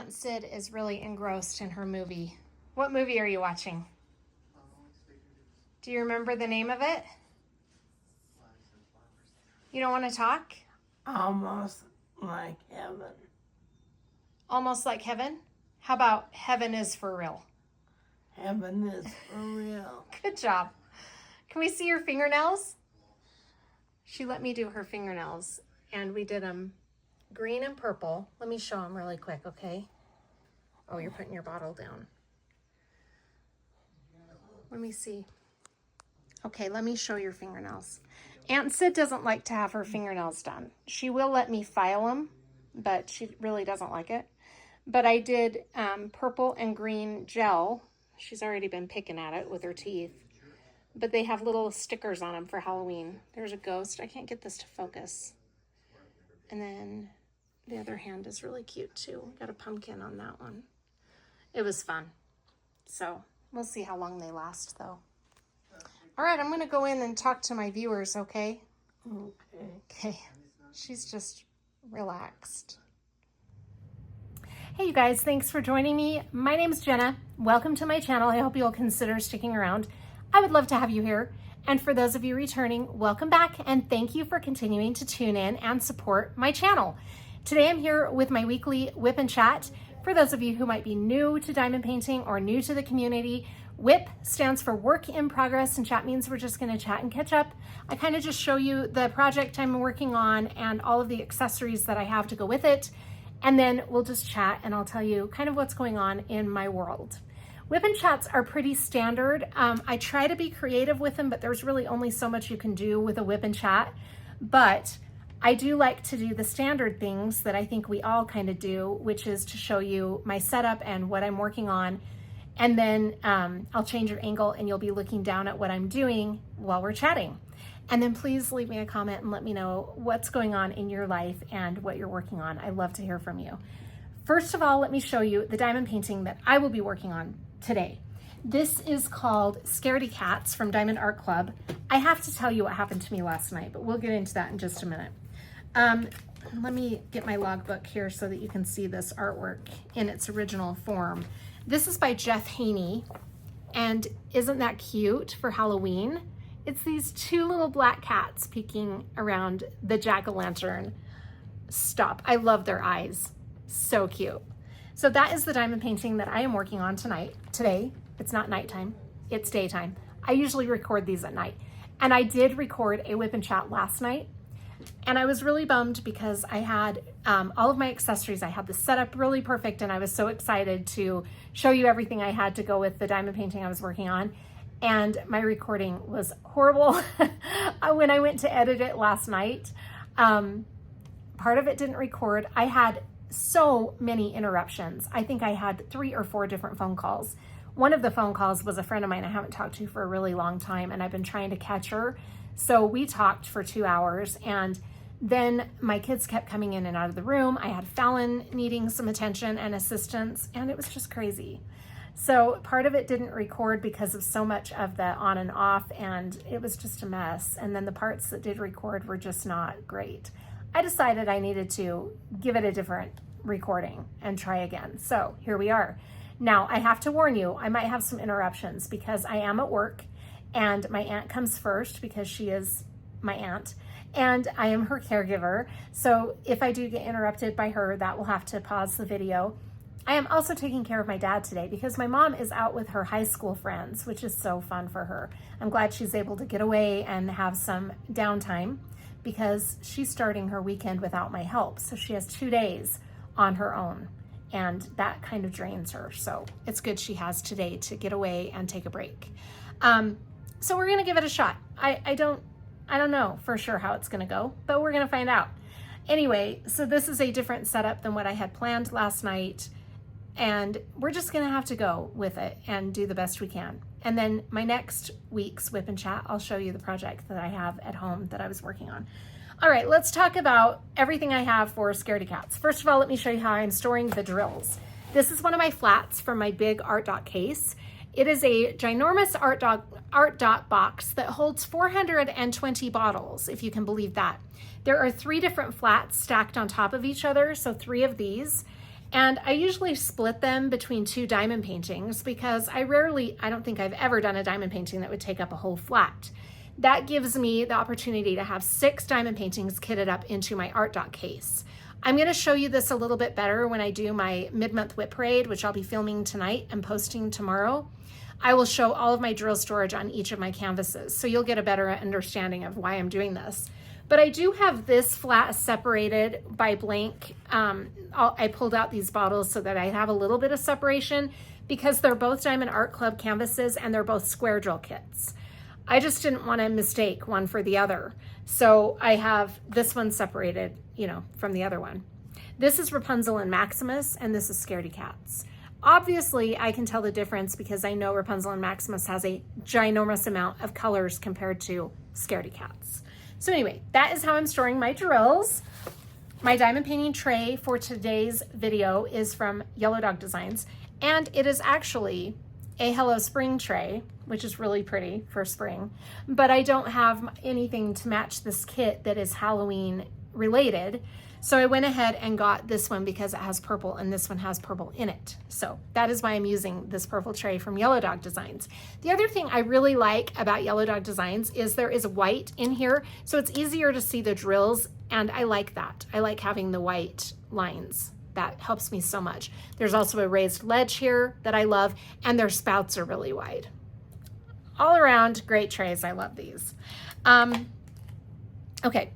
Aunt Sid is really engrossed in her movie. What movie are you watching? Do you remember the name of it? You don't want to talk? Almost like heaven. Almost like heaven? How about heaven is for real? Heaven is for real. Good job. Can we see your fingernails? She let me do her fingernails, and we did them green and purple. Let me show them really quick, okay? Oh, you're putting your bottle down. Let me see. Okay, let me show your fingernails. Aunt Sid doesn't like to have her fingernails done. She will let me file them, but she really doesn't like it. But I did purple and green gel. She's already been picking at it with her teeth. But they have little stickers on them for Halloween. There's a ghost. I can't get this to focus. And then the other hand is really cute too. Got a pumpkin on that one. It was fun. So we'll see how long they last though. All right, I'm going to go in and talk to my viewers, okay? Okay. Okay. She's just relaxed. Hey, you guys. Thanks for joining me. My name's Jenna. Welcome to my channel. I hope you'll consider sticking around. I would love to have you here. And for those of you returning, welcome back. And thank you for continuing to tune in and support my channel. Today, I'm here with my weekly WIP and Chat. For those of you who might be new to diamond painting or new to the community, WIP stands for Work in Progress, and chat means we're just going to chat and catch up. I kind of just show you the project I'm working on and all of the accessories that I have to go with it. And then we'll just chat and I'll tell you kind of what's going on in my world. WIP and Chats are pretty standard. I try to be creative with them, but there's really only so much you can do with a WIP and Chat. But I do like to do the standard things that I think we all kind of do, which is to show you my setup and what I'm working on. And then I'll change your angle and you'll be looking down at what I'm doing while we're chatting. And then please leave me a comment and let me know what's going on in your life and what you're working on. I love to hear from you. First of all, let me show you the diamond painting that I will be working on today. This is called Scaredy Cats from Diamond Art Club. I have to tell you what happened to me last night, but we'll get into that in just a minute. Let me get my logbook here so that you can see this artwork in its original form. This is by Jeff Haney, and isn't that cute for Halloween? It's these two little black cats peeking around the jack-o'-lantern. Stop, I love their eyes. So cute. So that is the diamond painting that I am working on today. It's not nighttime, it's daytime. I usually record these at night. And I did record a WIP and Chat last night. And I was really bummed because I had all of my accessories. I had the setup really perfect and I was so excited to show you everything I had to go with the diamond painting I was working on. And my recording was horrible. When I went to edit it last night, part of it didn't record. I had so many interruptions. I think I had 3 or 4 different phone calls. One of the phone calls was a friend of mine I haven't talked to for a really long time, and I've been trying to catch her. So we talked for 2 hours, and then my kids kept coming in and out of the room. I had Fallon needing some attention and assistance, and it was just crazy. So part of it didn't record because of so much of the on and off, and it was just a mess. And then the parts that did record were just not great. I decided I needed to give it a different recording and try again. So here we are. Now I have to warn you, I might have some interruptions because I am at work and my aunt comes first because she is my aunt and I am her caregiver. So if I do get interrupted by her, that will have to pause the video. I am also taking care of my dad today because my mom is out with her high school friends, which is so fun for her. I'm glad she's able to get away and have some downtime because she's starting her weekend without my help. So she has 2 days on her own and that kind of drains her. So it's good she has today to get away and take a break. So we're gonna give it a shot. I don't know for sure how it's gonna go, but we're gonna find out. Anyway, so this is a different setup than what I had planned last night. And we're just gonna have to go with it and do the best we can. And then my next week's WIP and Chat, I'll show you the project that I have at home that I was working on. All right, let's talk about everything I have for Scaredy Cats. First of all, let me show you how I'm storing the drills. This is one of my flats from my big ARTDOT case. It is a ginormous ARTDOT box that holds 420 bottles, if you can believe that. There are 3 different flats stacked on top of each other, so 3 of these. And I usually split them between 2 diamond paintings because I don't think I've ever done a diamond painting that would take up a whole flat. That gives me the opportunity to have 6 diamond paintings kitted up into my ARTDOT case. I'm going to show you this a little bit better when I do my mid-month WIP parade, which I'll be filming tonight and posting tomorrow. I will show all of my drill storage on each of my canvases, so you'll get a better understanding of why I'm doing this. But I do have this flat separated by blank. I pulled out these bottles so that I have a little bit of separation because they're both Diamond Art Club canvases and they're both square drill kits. I just didn't want to mistake one for the other. So I have this one separated, you know, from the other one. This is Rapunzel and Maximus, and this is Scaredy Cats. Obviously, I can tell the difference because I know Rapunzel and Maximus has a ginormous amount of colors compared to Scaredy Cats. So anyway, that is how I'm storing my drills. My diamond painting tray for today's video is from Yellow Dog Designs, and it is actually a Hello Spring tray, which is really pretty for spring, but I don't have anything to match this kit that is Halloween related. So I went ahead and got this one because it has purple and this one has purple in it. So that is why I'm using this purple tray from Yellow Dog Designs. The other thing I really like about Yellow Dog Designs is there is white in here, so it's easier to see the drills, and I like that. I like having the white lines. That helps me so much. There's also a raised ledge here that I love, and their spouts are really wide. All around great trays. I love these. Okay,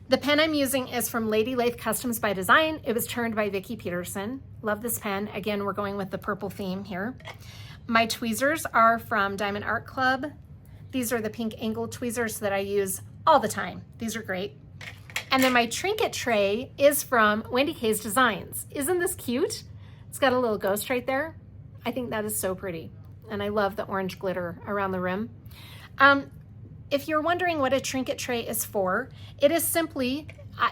the pen I'm using is from Lady Lathe Customs by Design. It was turned by Vicki Peterson. Love this pen. Again, we're going with the purple theme here. My tweezers are from Diamond Art Club. These are the pink angle tweezers that I use all the time. These are great. And then my trinket tray is from Wendy K's Designs. Isn't this cute? It's got a little ghost right there. I think that is so pretty. And I love the orange glitter around the rim. If you're wondering what a trinket tray is for, it is simply,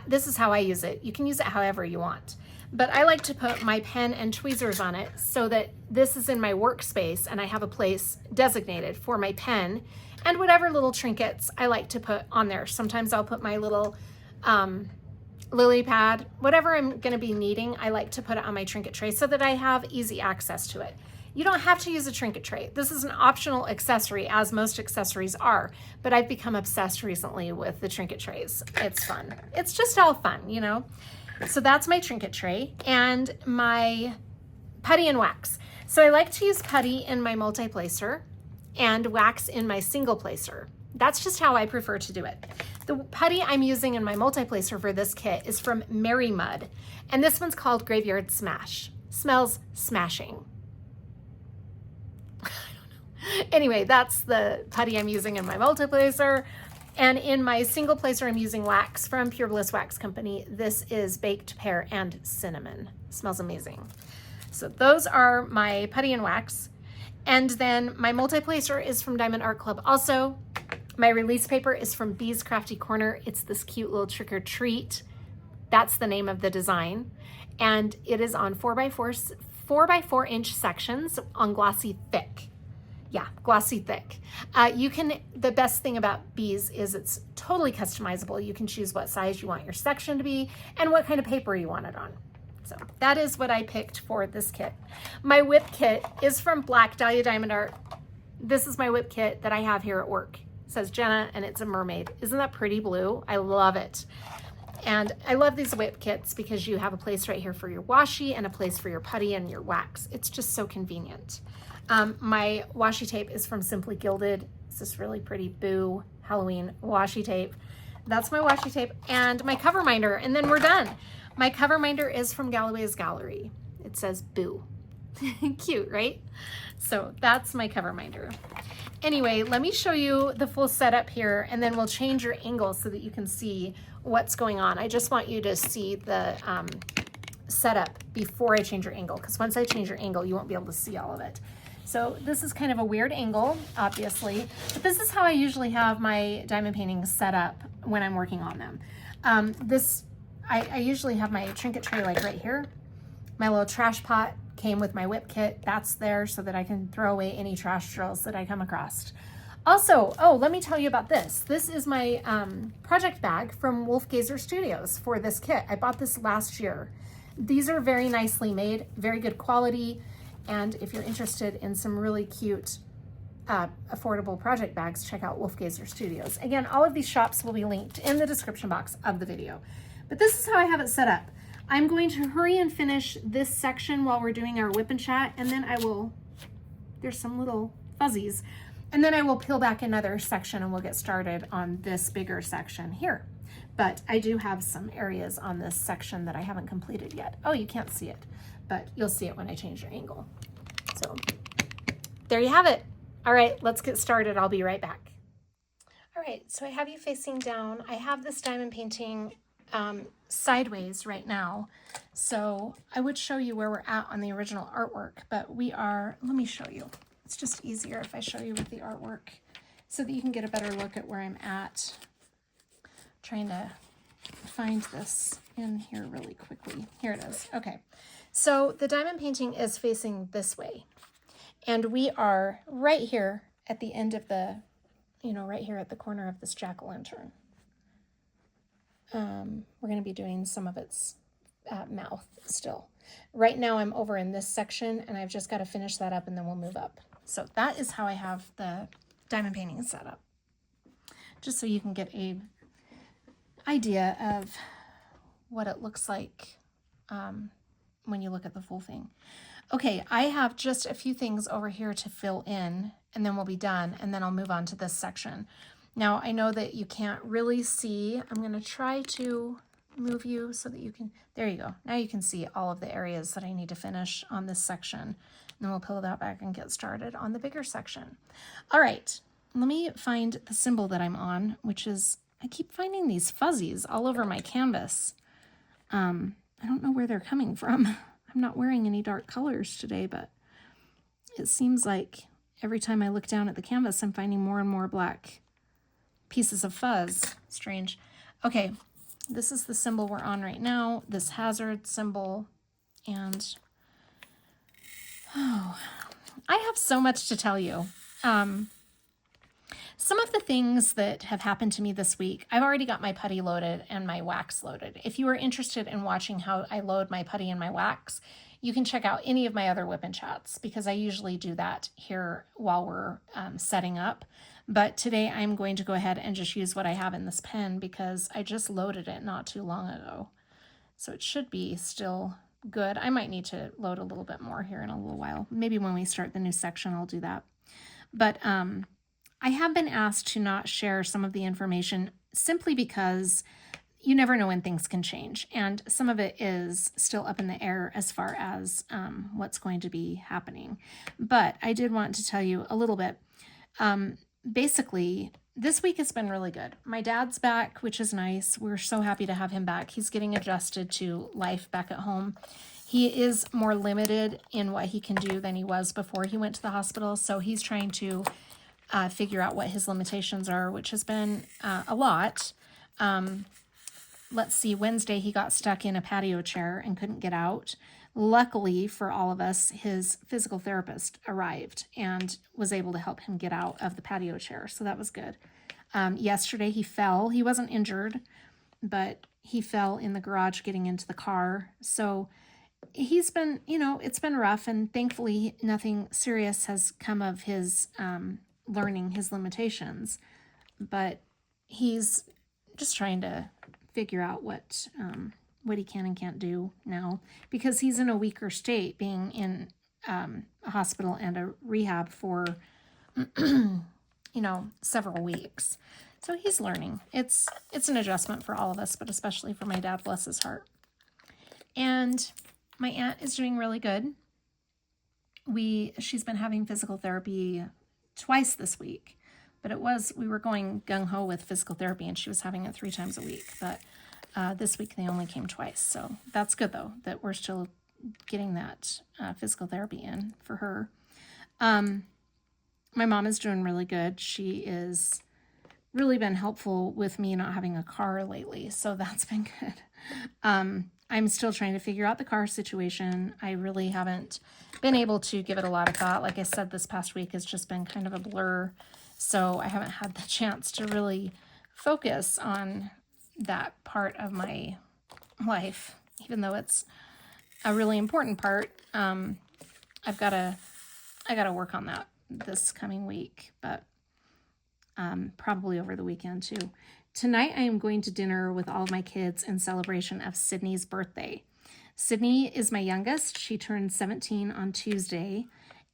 this is how I use it. You can use it however you want. But I like to put my pen and tweezers on it so that this is in my workspace and I have a place designated for my pen and whatever little trinkets I like to put on there. Sometimes I'll put my little lily pad, whatever I'm gonna be needing, I like to put it on my trinket tray so that I have easy access to it. You don't have to use a trinket tray. This is an optional accessory, as most accessories are, but I've become obsessed recently with the trinket trays. It's fun. It's just all fun, you know? So that's my trinket tray and my putty and wax. So I like to use putty in my multi-placer and wax in my single placer. That's just how I prefer to do it. The putty I'm using in my multi-placer for this kit is from Mary Mud, and this one's called Graveyard Smash. Smells smashing. Anyway, that's the putty I'm using in my multi-placer. And in my single placer, I'm using wax from Pure Bliss Wax Company. This is Baked Pear and Cinnamon. Smells amazing. So those are my putty and wax. And then my multi-placer is from Diamond Art Club also. My release paper is from Bee's Crafty Corner. It's this cute little trick or treat. That's the name of the design. And it is on 4x4 inch sections on glossy thick. Yeah, glossy thick. The best thing about Bees is it's totally customizable. You can choose what size you want your section to be and what kind of paper you want it on. So that is what I picked for this kit. My WIP kit is from Black Dahlia Diamond Art. This is my WIP kit that I have here at work. It says Jenna and it's a mermaid. Isn't that pretty blue? I love it. And I love these WIP kits because you have a place right here for your washi and a place for your putty and your wax. It's just so convenient. My washi tape is from Simply Gilded. It's this really pretty Boo Halloween washi tape. That's my washi tape and my cover minder, and then we're done. My cover minder is from Galloways Gallery. It says Boo. Cute, right? So that's my cover minder. Anyway, let me show you the full setup here, and then we'll change your angle so that you can see what's going on. I just want you to see the setup before I change your angle, because once I change your angle, you won't be able to see all of it. So this is kind of a weird angle, obviously, but this is how I usually have my diamond paintings set up when I'm working on them. I usually have my trinket tray like right here. My little trash pot came with my WIP kit. That's there so that I can throw away any trash drills that I come across. Also, let me tell you about this. This is my project bag from Wolf Gazer Studios for this kit. I bought this last year. these are very nicely made, very good quality. And if you're interested in some really cute, affordable project bags, check out Wolfgazer Studios. Again, all of these shops will be linked in the description box of the video. But this is how I have it set up. I'm going to hurry and finish this section while we're doing our WIP and Chat, and then I will, there's some little fuzzies, and then I will peel back another section and we'll get started on this bigger section here. But I do have some areas on this section that I haven't completed yet. Oh, you can't see it, but you'll see it when I change your angle. So there you have it. All right, let's get started. I'll be right back. All right, so I have you facing down. I have this diamond painting sideways right now. So I would show you where we're at on the original artwork, but we are, let me show you. It's just easier if I show you with the artwork so that you can get a better look at where I'm at. Trying to find this in here really quickly. Here it is. Okay, so the diamond painting is facing this way, and we are right here at the end of the, right here at the corner of this jack-o'-lantern. We're going to be doing some of its mouth still. Right now I'm over in this section, and I've just got to finish that up, and then we'll move up. So that is how I have the diamond painting set up, just so you can get a idea of what it looks like when you look at the full thing. Okay, I have just a few things over here to fill in, and then we'll be done, and then I'll move on to this section. Now, I know that you can't really see. I'm going to try to move you so that you can, there you go. Now you can see all of the areas that I need to finish on this section. And then we'll peel that back and get started on the bigger section. All right, let me find the symbol that I'm on, which is, I keep finding these fuzzies all over my canvas. I don't know where they're coming from. I'm not wearing any dark colors today, but it seems like every time I look down at the canvas, I'm finding more and more black pieces of fuzz. Strange. Okay, this is the symbol we're on right now, this hazard symbol, and oh, I have so much to tell you. Some of the things that have happened to me this week, I've already got my putty loaded and my wax loaded. If you are interested in watching how I load my putty and my wax, you can check out any of my other WIP and Chats, because I usually do that here while we're setting up. But today I'm going to go ahead and just use what I have in this pen, because I just loaded it not too long ago. So it should be still good. I might need to load a little bit more here in a little while. Maybe when we start the new section, I'll do that. But I have been asked to not share some of the information simply because you never know when things can change. And some of it is still up in the air as far as what's going to be happening. But I did want to tell you a little bit. Basically, this week has been really good. My dad's back, which is nice. We're so happy to have him back. He's getting adjusted to life back at home. He is more limited in what he can do than he was before he went to the hospital. So he's trying to figure out what his limitations are, which has been a lot. Let's see, Wednesday he got stuck in a patio chair and couldn't get out. Luckily for all of us, his physical therapist arrived and was able to help him get out of the patio chair. So that was good. Yesterday he fell. He wasn't injured, but he fell in the garage getting into the car. So he's been, it's been rough, and thankfully nothing serious has come of his learning his limitations. But he's just trying to figure out what he can and can't do now, because he's in a weaker state, being in a hospital and a rehab for several weeks. So he's learning. It's an adjustment for all of us, but especially for my dad, bless his heart. And my aunt is doing really good. She's been having physical therapy twice this week, but we were going gung-ho with physical therapy, and she was having it 3 times a week. But this week they only came twice. So that's good, though, that we're still getting that physical therapy in for her. My mom is doing really good. She is really been helpful with me not having a car lately, so that's been good. I'm still trying to figure out the car situation. I really haven't been able to give it a lot of thought. Like I said, this past week has just been kind of a blur, so I haven't had the chance to really focus on that part of my life, even though it's a really important part. I gotta work on that this coming week, but probably over the weekend too. Tonight I am going to dinner with all of my kids in celebration of Sydney's birthday. Sydney is my youngest. She turned 17 on Tuesday,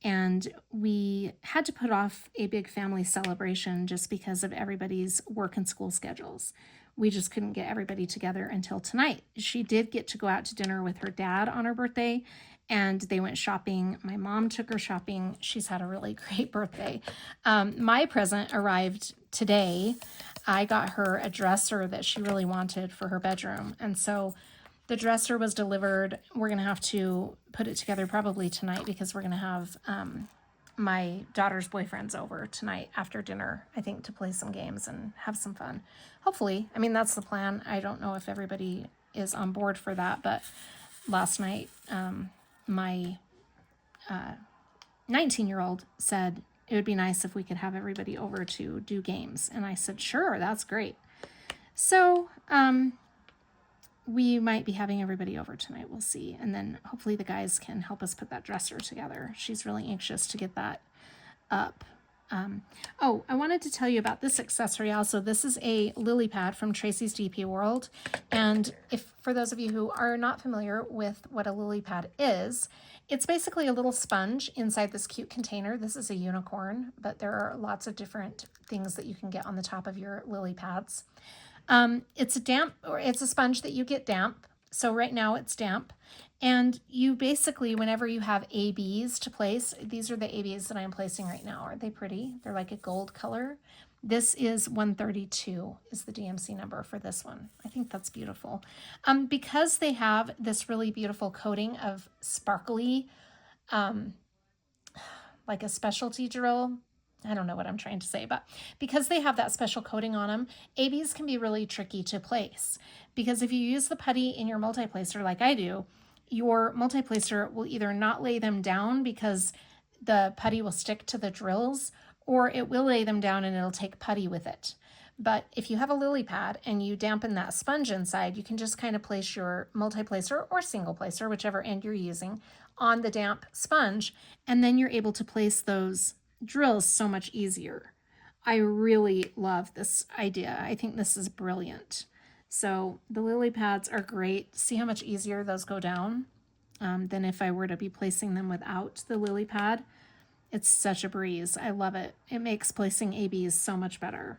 and we had to put off a big family celebration just because of everybody's work and school schedules. We just couldn't get everybody together until tonight. She did get to go out to dinner with her dad on her birthday, and they went shopping. My mom took her shopping. She's had a really great birthday. My present arrived today. I got her a dresser that she really wanted for her bedroom, and so the dresser was delivered. We're going to have to put it together probably tonight because we're going to have my daughter's boyfriends over tonight after dinner, I think, to play some games and have some fun. Hopefully. I mean, that's the plan. I don't know if everybody is on board for that, but last night my 19-year-old said it would be nice if we could have everybody over to do games. And I said, sure, that's great. So, we might be having everybody over tonight. We'll see. And then hopefully the guys can help us put that dresser together. She's really anxious to get that up. Oh, I wanted to tell you about this accessory also. This is a lily pad from Tracy's DP World. And if for those of you who are not familiar with what a lily pad is, it's basically a little sponge inside this cute container. This is a unicorn, but there are lots of different things that you can get on the top of your lily pads. It's a sponge that you get damp. So right now it's damp, and you basically, whenever you have ABs to place, these are the ABs that I'm placing right now. Aren't they pretty? They're like a gold color. This is 132 is the DMC number for this one. I think that's beautiful. Because they have this really beautiful coating of sparkly, like a specialty drill. I don't know what I'm trying to say, but because they have that special coating on them, ABs can be really tricky to place. Because if you use the putty in your multiplacer like I do, your multiplacer will either not lay them down because the putty will stick to the drills, or it will lay them down and it'll take putty with it. But if you have a lily pad and you dampen that sponge inside, you can just kind of place your multiplacer or single placer, whichever end you're using, on the damp sponge, and then you're able to place those drills so much easier. I really love this idea. I think this is brilliant. So the lily pads are great. See how much easier those go down than if I were to be placing them without the lily pad. It's such a breeze. I love it. It makes placing ABs so much better.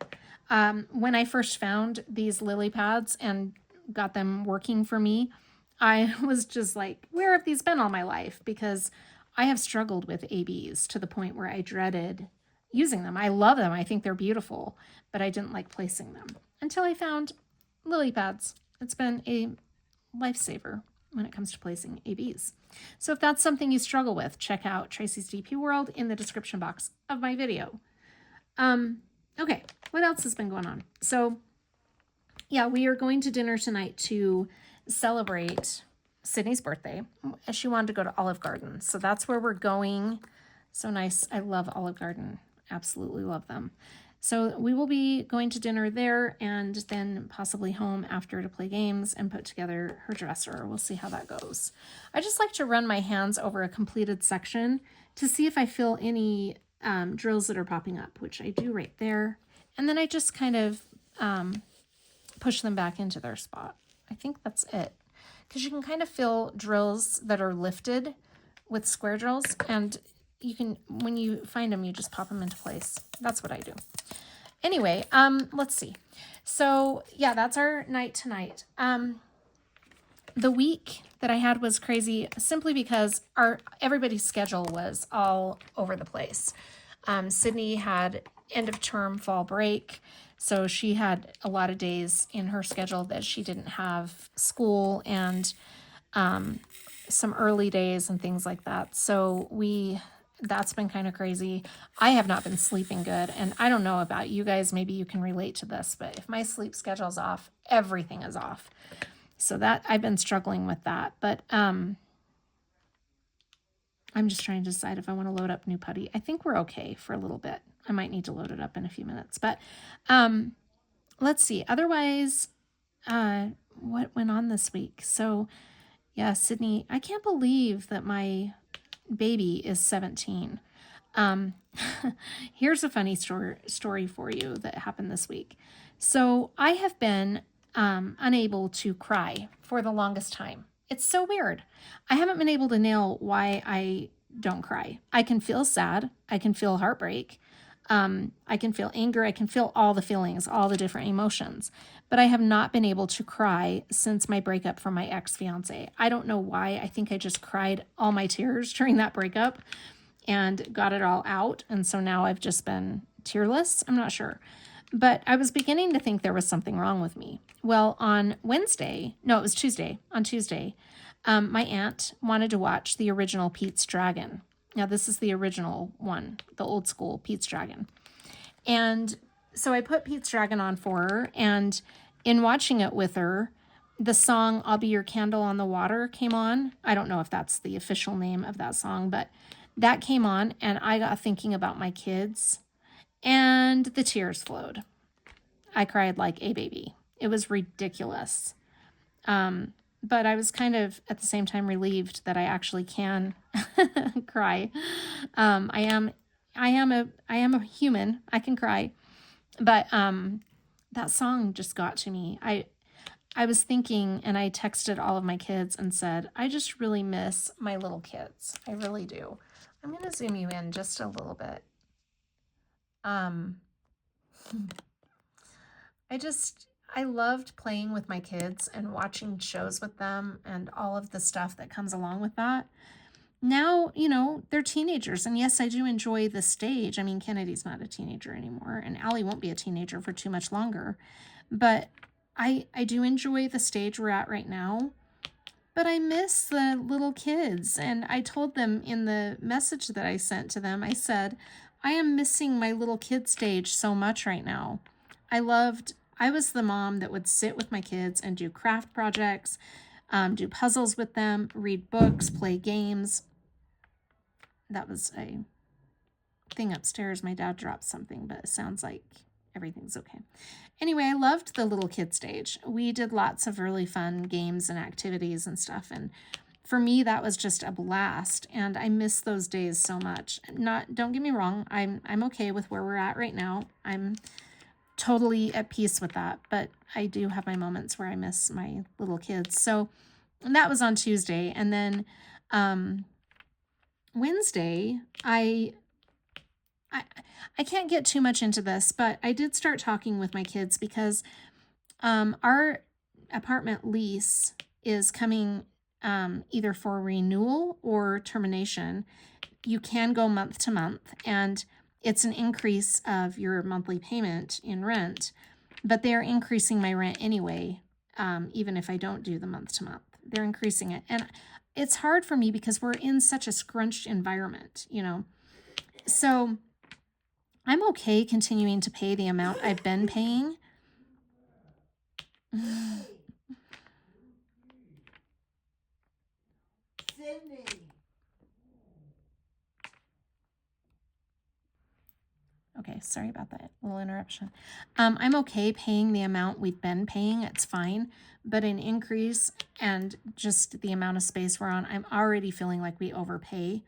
When I first found these lily pads and got them working for me, I was just like, where have these been all my life? Because I have struggled with ABs to the point where I dreaded using them. I love them. I think they're beautiful, but I didn't like placing them until I found lily pads. It's been a lifesaver when it comes to placing ABs. So if that's something you struggle with, check out Tracy's DP World in the description box of my video. Okay, what else has been going on? So yeah, we are going to dinner tonight to celebrate Sydney's birthday. She wanted to go to Olive Garden, so that's where we're going. So nice. I love Olive Garden. Absolutely love them. So we will be going to dinner there and then possibly home after to play games and put together her dresser. We'll see how that goes. I just like to run my hands over a completed section to see if I feel any drills that are popping up, which I do right there. And then I just kind of push them back into their spot. I think that's it. Because you can kind of feel drills that are lifted with square drills, and you can, when you find them, you just pop them into place. That's what I do. Anyway, let's see. So yeah, that's our night tonight. The week that I had was crazy simply because everybody's schedule was all over the place. Sydney had end of term fall break. So she had a lot of days in her schedule that she didn't have school, and some early days and things like that. So that's been kind of crazy. I have not been sleeping good, and I don't know about you guys. Maybe you can relate to this, but if my sleep schedule's off, everything is off. So that I've been struggling with that, but I'm just trying to decide if I want to load up new putty. I think we're okay for a little bit. I might need to load it up in a few minutes, but let's see. Otherwise, what went on this week? So Yeah, Sydney, I can't believe that my baby is 17. Here's a funny story for you that happened this week. So I have been unable to cry for the longest time. It's so weird. I haven't been able to nail why I don't cry. I can feel sad. I can feel heartbreak. I can feel anger. I can feel all the feelings, all the different emotions. But I have not been able to cry since my breakup from my ex-fiance. I don't know why. I think I just cried all my tears during that breakup and got it all out. And so now I've just been tearless. I'm not sure. But I was beginning to think there was something wrong with me. Well, on Wednesday, no, it was Tuesday. On Tuesday, my aunt wanted to watch the original Pete's Dragon. Now, this is the original one, the old school Pete's Dragon. And so I put Pete's Dragon on for her. And in watching it with her, the song I'll Be Your Candle on the Water came on. I don't know if that's the official name of that song, but that came on, and I got thinking about my kids, and the tears flowed. I cried like a baby. It was ridiculous. But I was kind of at the same time relieved that I actually can cry. I am a human. I can cry. But that song just got to me. I was thinking, and I texted all of my kids and said, I just really miss my little kids. I really do. I'm going to zoom you in just a little bit. I loved playing with my kids and watching shows with them and all of the stuff that comes along with that. Now, they're teenagers, and yes, I do enjoy the stage. I mean, Kennedy's not a teenager anymore, and Allie won't be a teenager for too much longer, but I do enjoy the stage we're at right now. But I miss the little kids, and I told them in the message that I sent to them, I said, I am missing my little kid stage so much right now. I was the mom that would sit with my kids and do craft projects, do puzzles with them, read books, play games. That was a thing upstairs. My dad dropped something, but it sounds like everything's okay. Anyway, I loved the little kid stage. We did lots of really fun games and activities and stuff. And for me, that was just a blast. And I miss those days so much. Don't get me wrong. I'm okay with where we're at right now. I'm totally at peace with that. But I do have my moments where I miss my little kids. So that was on Tuesday. And then Wednesday, I can't get too much into this, but I did start talking with my kids because our apartment lease is coming either for renewal or termination. You can go month to month, and it's an increase of your monthly payment in rent, but they're increasing my rent anyway, even if I don't do the month to month. They're increasing it. And it's hard for me because we're in such a scrunched environment, So I'm okay continuing to pay the amount I've been paying. Sydney. Okay, sorry about that little interruption. I'm okay paying the amount we've been paying. It's fine. But an increase and just the amount of space we're on, I'm already feeling like we overpay.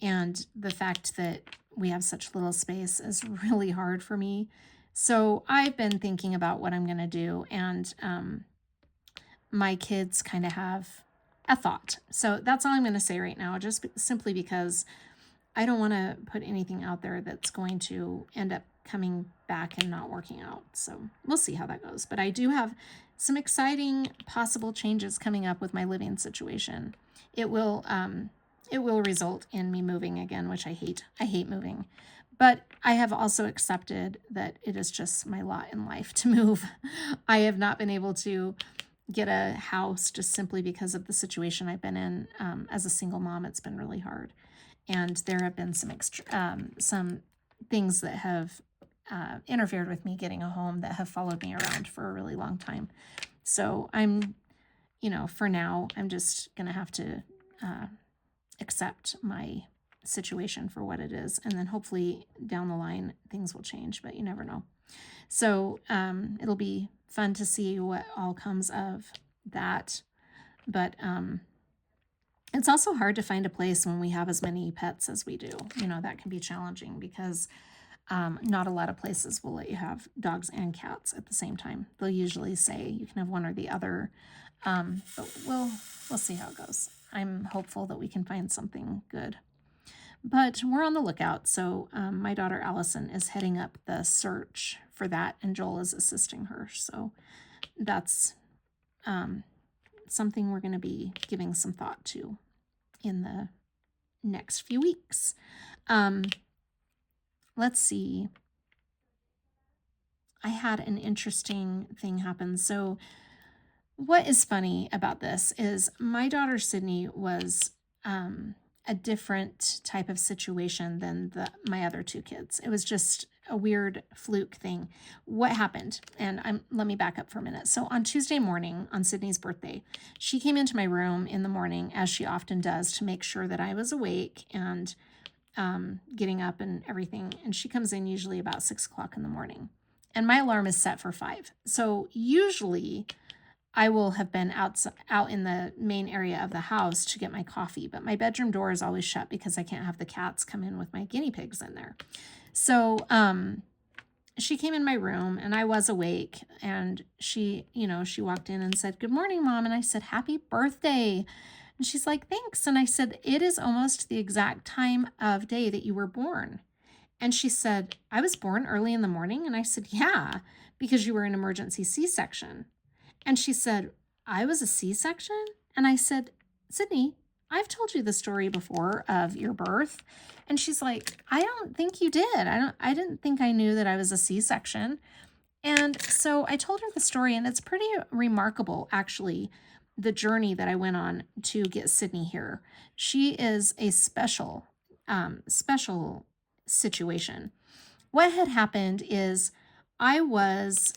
And the fact that we have such little space is really hard for me. So I've been thinking about what I'm going to do. And my kids kind of have a thought. So that's all I'm going to say right now, just simply because I don't want to put anything out there that's going to end up coming back and not working out. So we'll see how that goes. But I do have some exciting possible changes coming up with my living situation. It will result in me moving again, which I hate. I hate moving. But I have also accepted that it is just my lot in life to move. I have not been able to get a house just simply because of the situation I've been in. As a single mom, it's been really hard. And there have been some things that have interfered with me getting a home that have followed me around for a really long time. So I'm, for now, I'm just going to have to accept my situation for what it is. And then hopefully down the line, things will change, but you never know. So it'll be fun to see what all comes of that. But It's also hard to find a place when we have as many pets as we do. You know, that can be challenging because not a lot of places will let you have dogs and cats at the same time. They'll usually say you can have one or the other, but we'll see how it goes. I'm hopeful that we can find something good. But we're on the lookout, so my daughter Allison is heading up the search for that, and Joel is assisting her. So that's something we're going to be giving some thought to in the next few weeks. Let's see. I had an interesting thing happen. So what is funny about this is my daughter Sydney was a different type of situation than my other two kids. It was just a weird fluke thing. What happened? And let me back up for a minute. So on Tuesday morning, on Sydney's birthday, she came into my room in the morning, as she often does, to make sure that I was awake and getting up and everything. And she comes in usually about 6 o'clock in the morning. And my alarm is set for 5. So usually I will have been out in the main area of the house to get my coffee, but my bedroom door is always shut because I can't have the cats come in with my guinea pigs in there. So she came in my room and I was awake, and she walked in and said, "Good morning, Mom." And I said, "Happy birthday." And she's like, "Thanks." And I said, "It is almost the exact time of day that you were born." And she said, "I was born early in the morning?" And I said, "Yeah, because you were an emergency C-section." And she said, "I was a C-section?" And I said, "Sydney, I've told you the story before of your birth." And she's like, "I don't think you did. I didn't think I knew that I was a C-section." And so I told her the story, and it's pretty remarkable, actually, the journey that I went on to get Sydney here. She is a special situation. What had happened is I was,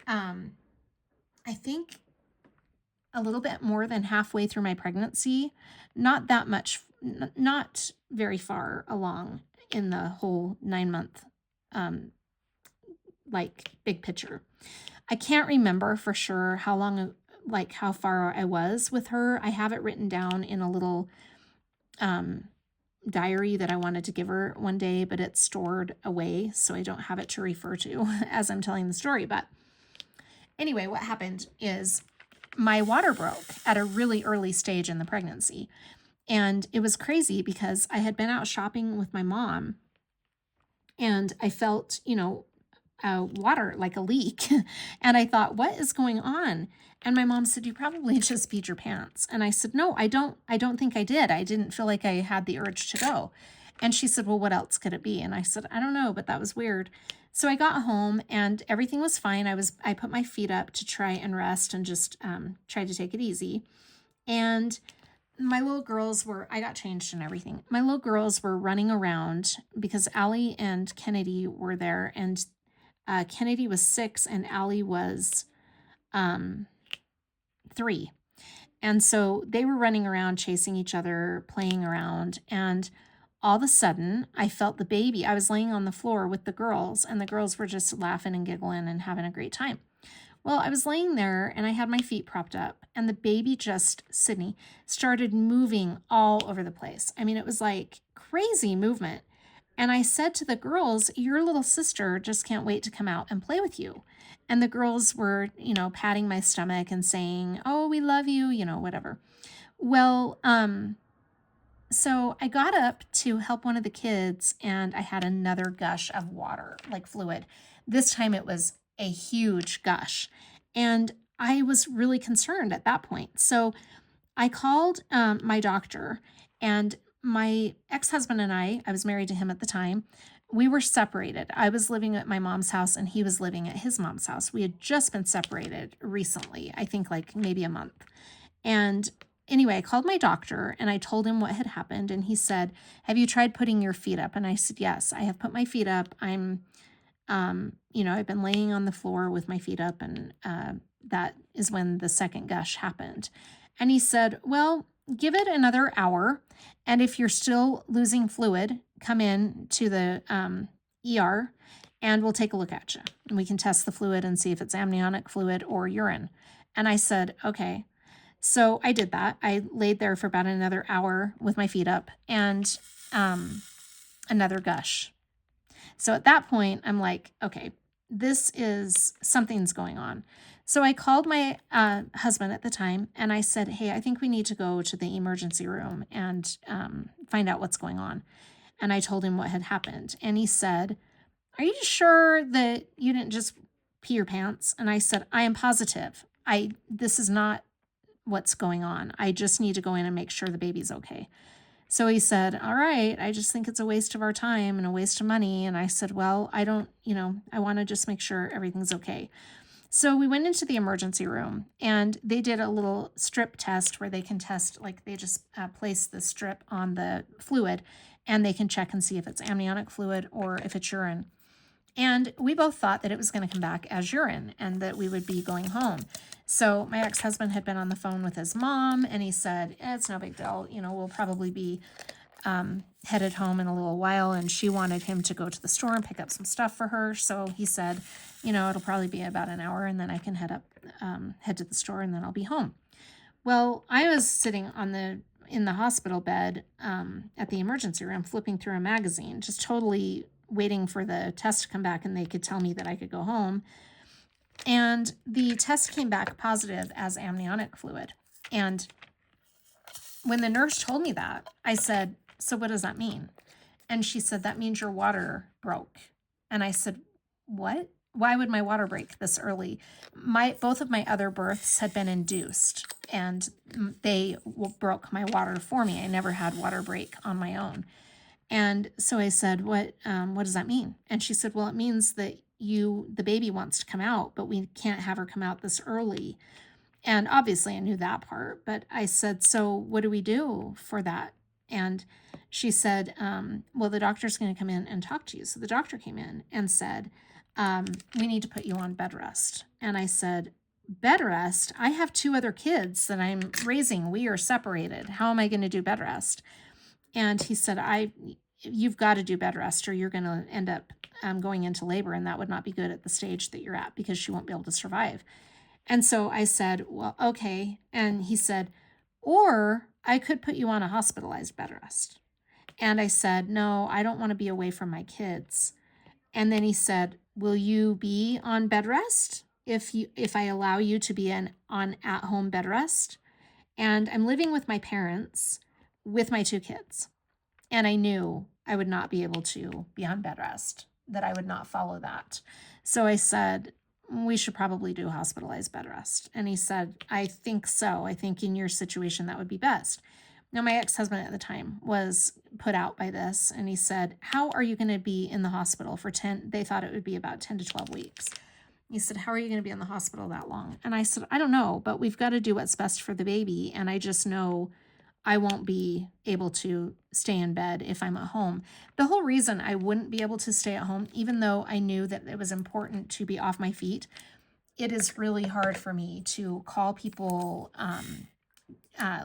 I think, a little bit more than halfway through my pregnancy, not that much, not very far along in the whole 9-month, like big picture. I can't remember for sure how long, like how far I was with her. I have it written down in a little diary that I wanted to give her one day, but it's stored away, so I don't have it to refer to as I'm telling the story. But anyway, what happened is my water broke at a really early stage in the pregnancy. And it was crazy because I had been out shopping with my mom and I felt, water, like a leak. And I thought, what is going on? And my mom said, "You probably just peed your pants." And I said, "No, I don't think I did. I didn't feel like I had the urge to go." And she said, "Well, what else could it be?" And I said, "I don't know, but that was weird." So I got home and everything was fine. I put my feet up to try and rest and just try to take it easy. And my little girls I got changed and everything. My little girls were running around because Allie and Kennedy were there, and Kennedy was 6 and Allie was 3. And so they were running around, chasing each other, playing around. And all of a sudden, I felt the baby. I was laying on the floor with the girls, and the girls were just laughing and giggling and having a great time. Well, I was laying there and I had my feet propped up, and the baby Sydney, started moving all over the place. I mean, it was like crazy movement. And I said to the girls, "Your little sister just can't wait to come out and play with you." And the girls were, patting my stomach and saying, "Oh, we love you," whatever. Well, so I got up to help one of the kids, and I had another gush of water, like fluid. This time it was a huge gush. And I was really concerned at that point. So I called my doctor, and my ex-husband and I was married to him at the time, we were separated. I was living at my mom's house and he was living at his mom's house. We had just been separated recently, I think like maybe a month. And anyway, I called my doctor and I told him what had happened. And he said, "Have you tried putting your feet up?" And I said, "Yes, I have put my feet up. I've been laying on the floor with my feet up, and that is when the second gush happened." And he said, "Well, give it another hour. And if you're still losing fluid, come in to the ER and we'll take a look at you. And we can test the fluid and see if it's amniotic fluid or urine." And I said, "Okay." So I did that. I laid there for about another hour with my feet up and another gush. So at that point, I'm like, okay, something's going on. So I called my husband at the time and I said, hey, I think we need to go to the emergency room and find out what's going on. And I told him what had happened. And he said, are you sure that you didn't just pee your pants? And I said, I am positive. This is not what's going on. I just need to go in and make sure the baby's okay. So he said, all right, I just think it's a waste of our time and a waste of money. And I said, well, I don't, I want to just make sure everything's okay. So we went into the emergency room and they did a little strip test where they can test, like they just place the strip on the fluid and they can check and see if it's amniotic fluid or if it's urine. And we both thought that it was going to come back as urine and that we would be going home. So my ex-husband had been on the phone with his mom and he said, it's no big deal. We'll probably be headed home in a little while. And she wanted him to go to the store and pick up some stuff for her. So he said, it'll probably be about an hour and then I can head to the store and then I'll be home. Well, I was sitting in the hospital bed at the emergency room, flipping through a magazine, just totally waiting for the test to come back and they could tell me that I could go home. And the test came back positive as amniotic fluid. And when the nurse told me that, I said, so what does that mean? And she said, that means your water broke. And I said, what? Why would my water break this early? Both of my other births had been induced and they broke my water for me. I never had water break on my own. And so I said, what does that mean? And she said, well, it means that the baby wants to come out, but we can't have her come out this early. And obviously I knew that part, but I said, so what do we do for that? And she said, well, the doctor's going to come in and talk to you. So the doctor came in and said, we need to put you on bed rest. And I said, bed rest? I have 2 other kids that I'm raising. We are separated. How am I going to do bed rest? And he said, you've got to do bed rest or you're going to end up going into labor. And that would not be good at the stage that you're at because she won't be able to survive. And so I said, well, okay. And he said, or I could put you on a hospitalized bed rest. And I said, no, I don't want to be away from my kids. And then he said, will you be on bed rest if I allow you to be on at-home bed rest? And I'm living with my parents with my 2 kids. And I knew I would not be able to be on bed rest, that I would not follow that. So I said, we should probably do hospitalized bed rest. And he said, I think so. I think in your situation, that would be best. Now, my ex-husband at the time was put out by this. And he said, how are you going to be in the hospital for 10? They thought it would be about 10 to 12 weeks. He said, how are you going to be in the hospital that long? And I said, I don't know, but we've got to do what's best for the baby. And I just know I won't be able to stay in bed if I'm at home. The whole reason I wouldn't be able to stay at home, even though I knew that it was important to be off my feet, it is really hard for me to call people,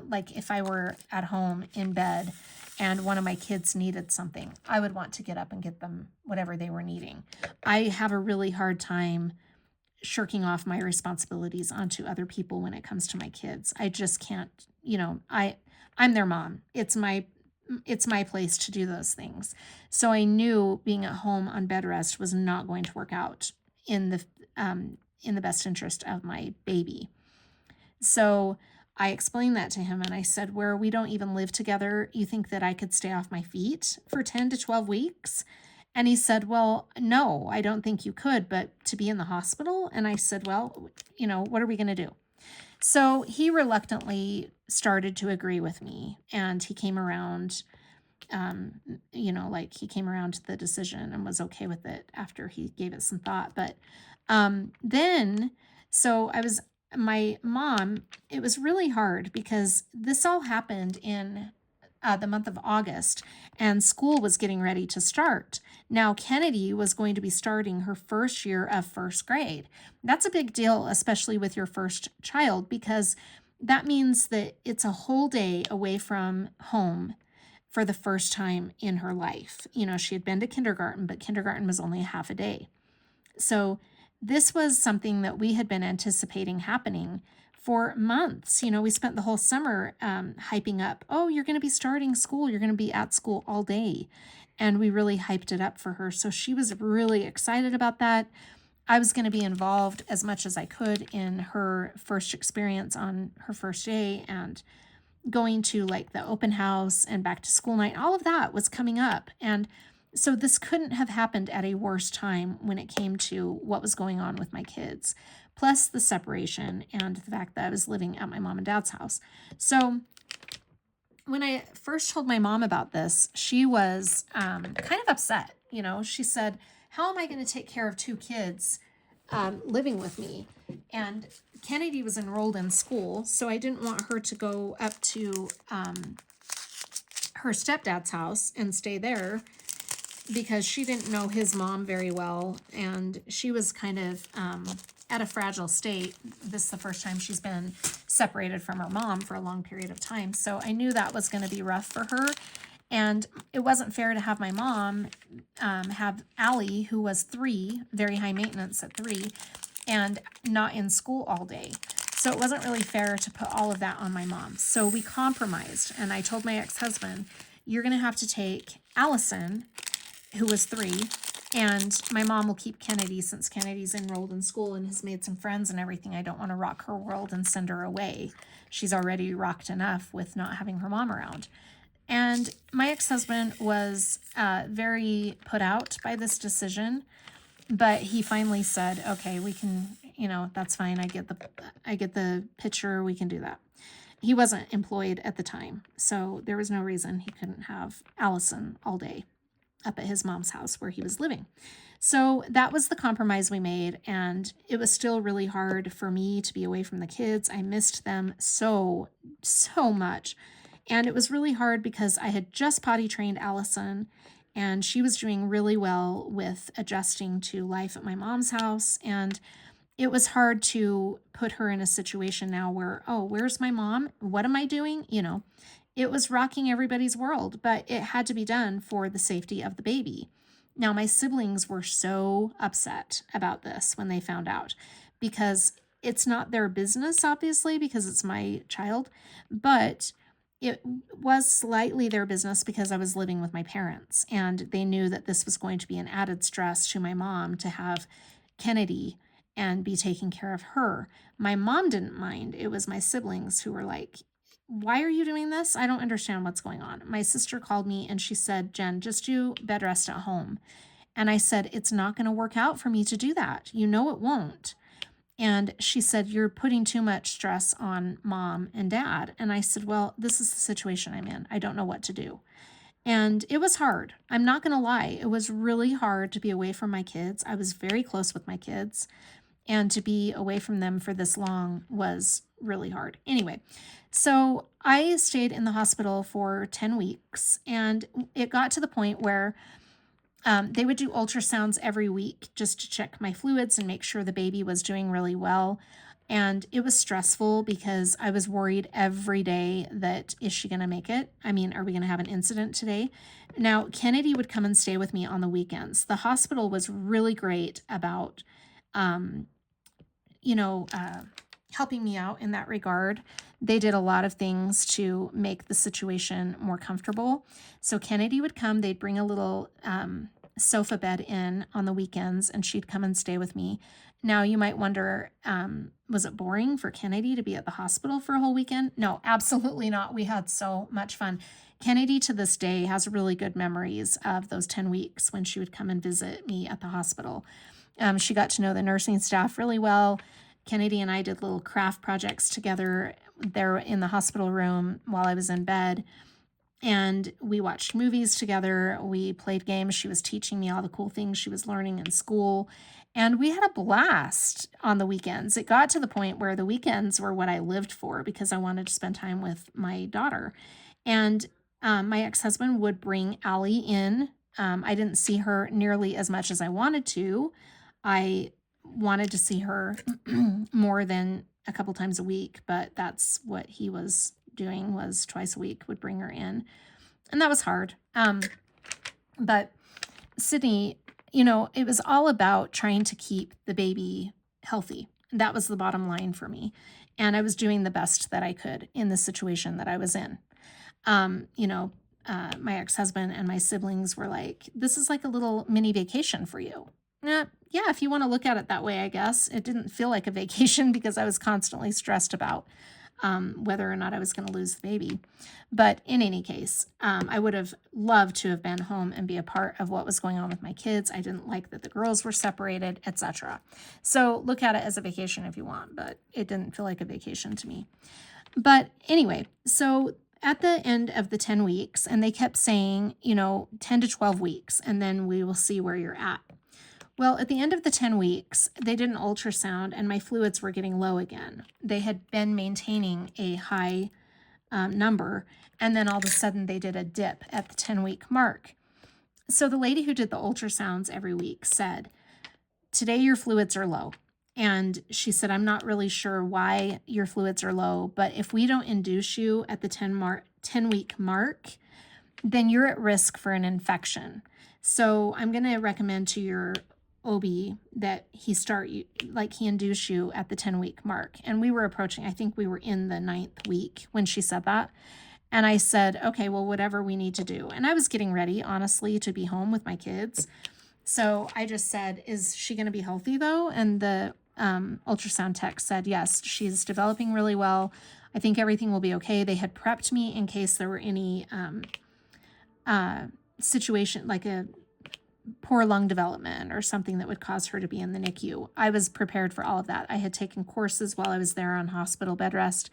like if I were at home in bed and one of my kids needed something, I would want to get up and get them whatever they were needing. I have a really hard time shirking off my responsibilities onto other people when it comes to my kids. I just can't, I'm their mom. It's my place to do those things. So I knew being at home on bed rest was not going to work out in the best interest of my baby. So I explained that to him and I said, where we don't even live together, you think that I could stay off my feet for 10 to 12 weeks? And he said, well, no, I don't think you could, but to be in the hospital? And I said, well, what are we going to do? So he reluctantly started to agree with me and he came around, he came around to the decision and was okay with it after he gave it some thought. But my mom, it was really hard because this all happened in the month of August and school was getting ready to start. Now, Kennedy was going to be starting her first year of first grade. That's a big deal, especially with your first child, because that means that it's a whole day away from home for the first time in her life. She had been to kindergarten, but kindergarten was only a half a day. So this was something that we had been anticipating happening for months. You know, we spent the whole summer hyping up, oh, you're going to be starting school. You're going to be at school all day. And we really hyped it up for her. So she was really excited about that. I was going to be involved as much as I could in her first experience on her first day, and going to like the open house and back to school night. All of that was coming up. And so this couldn't have happened at a worse time when it came to what was going on with my kids, plus the separation and the fact that I was living at my mom and dad's house. So when I first told my mom about this, she was kind of upset. You know, she said, how am I going to take care of 2 kids living with me? And Kennedy was enrolled in school, so I didn't want her to go up to her stepdad's house and stay there, because she didn't know his mom very well, and she was kind of at a fragile state. This is the first time she's been separated from her mom for a long period of time. So I knew that was going to be rough for her. And it wasn't fair to have my mom have Allie, who was 3, very high maintenance at 3, and not in school all day. So it wasn't really fair to put all of that on my mom. So we compromised, and I told my ex-husband, you're going to have to take Allison, who was 3, and my mom will keep Kennedy, since Kennedy's enrolled in school and has made some friends and everything. I don't want to rock her world and send her away. She's already rocked enough with not having her mom around. And my ex-husband was very put out by this decision, but he finally said, okay, we can, you know, that's fine. I get the picture. We can do that. He wasn't employed at the time, so there was no reason he couldn't have Allison all day up at his mom's house where he was living. So that was the compromise we made, and it was still really hard for me to be away from the kids. I missed them so much. And it was really hard because I had just potty trained Allison, and she was doing really well with adjusting to life at my mom's house. And it was hard to put her in a situation now where, oh, where's my mom? What am I doing? You know, it was rocking everybody's world, but it had to be done for the safety of the baby. Now, my siblings were so upset about this when they found out, because it's not their business, obviously, because it's my child, but it was slightly their business because I was living with my parents, and they knew that this was going to be an added stress to my mom to have Kennedy and be taking care of her. My mom didn't mind. It was my siblings who were like, why are you doing this? I don't understand what's going on. My sister called me and she said, Jen, just do bed rest at home. And I said, it's not going to work out for me to do that. You know it won't. And she said, you're putting too much stress on mom and dad. And I said, well, this is the situation I'm in. I don't know what to do. And it was hard. I'm not going to lie. It was really hard to be away from my kids. I was very close with my kids, and to be away from them for this long was really hard. Anyway, so I stayed in the hospital for 10 weeks, and it got to the point where they would do ultrasounds every week just to check my fluids and make sure the baby was doing really well. And it was stressful because I was worried every day that, is she going to make it? I mean, are we going to have an incident today? Now, Kennedy would come and stay with me on the weekends. The hospital was really great about, helping me out in that regard. They did a lot of things to make the situation more comfortable. So Kennedy would come, they'd bring a little sofa bed in on the weekends, and she'd come and stay with me. Now you might wonder, was it boring for Kennedy to be at the hospital for a whole weekend? No, absolutely not. We had so much fun. Kennedy to this day has really good memories of those 10 weeks when she would come and visit me at the hospital. She got to know the nursing staff really well. Kennedy and I did little craft projects together there in the hospital room while I was in bed. And we watched movies together. We played games. She was teaching me all the cool things she was learning in school. And we had a blast on the weekends. It got to the point where the weekends were what I lived for because I wanted to spend time with my daughter. And my ex-husband would bring Allie in. I didn't see her nearly as much as I wanted to. I wanted to see her more than a couple times a week, but that's what he was doing, was twice a week would bring her in, and that was hard. But Sydney you know, it was all about trying to keep the baby healthy. That was the bottom line for me. And I was doing the best that I could in the situation that I was in. You know, my ex-husband and my siblings were like, this is like a little mini vacation for you. Yeah, if you want to look at it that way, I guess. It didn't feel like a vacation because I was constantly stressed about whether or not I was going to lose the baby. But in any case, I would have loved to have been home and be a part of what was going on with my kids. I didn't like that the girls were separated, etc. So look at it as a vacation if you want, but it didn't feel like a vacation to me. But anyway, so at the end of the 10 weeks, and they kept saying, you know, 10 to 12 weeks, and then we will see where you're at. Well, at the end of the 10 weeks, they did an ultrasound and my fluids were getting low again. They had been maintaining a high number, and then all of a sudden they did a dip at the 10-week mark. So the lady who did the ultrasounds every week said, today your fluids are low. And she said, I'm not really sure why your fluids are low, but if we don't induce you at the 10-week mark, then you're at risk for an infection. So I'm going to recommend to your OB that he induce you at the 10-week mark. And we were approaching, I think we were in the 9th week when she said that. And I said, okay, well, whatever we need to do. And I was getting ready, honestly, to be home with my kids. So I just said, is she going to be healthy though? And the ultrasound tech said, yes, she's developing really well. I think everything will be okay. They had prepped me in case there were any situation like a poor lung development or something that would cause her to be in the NICU. I was prepared for all of that. I had taken courses while I was there on hospital bed rest,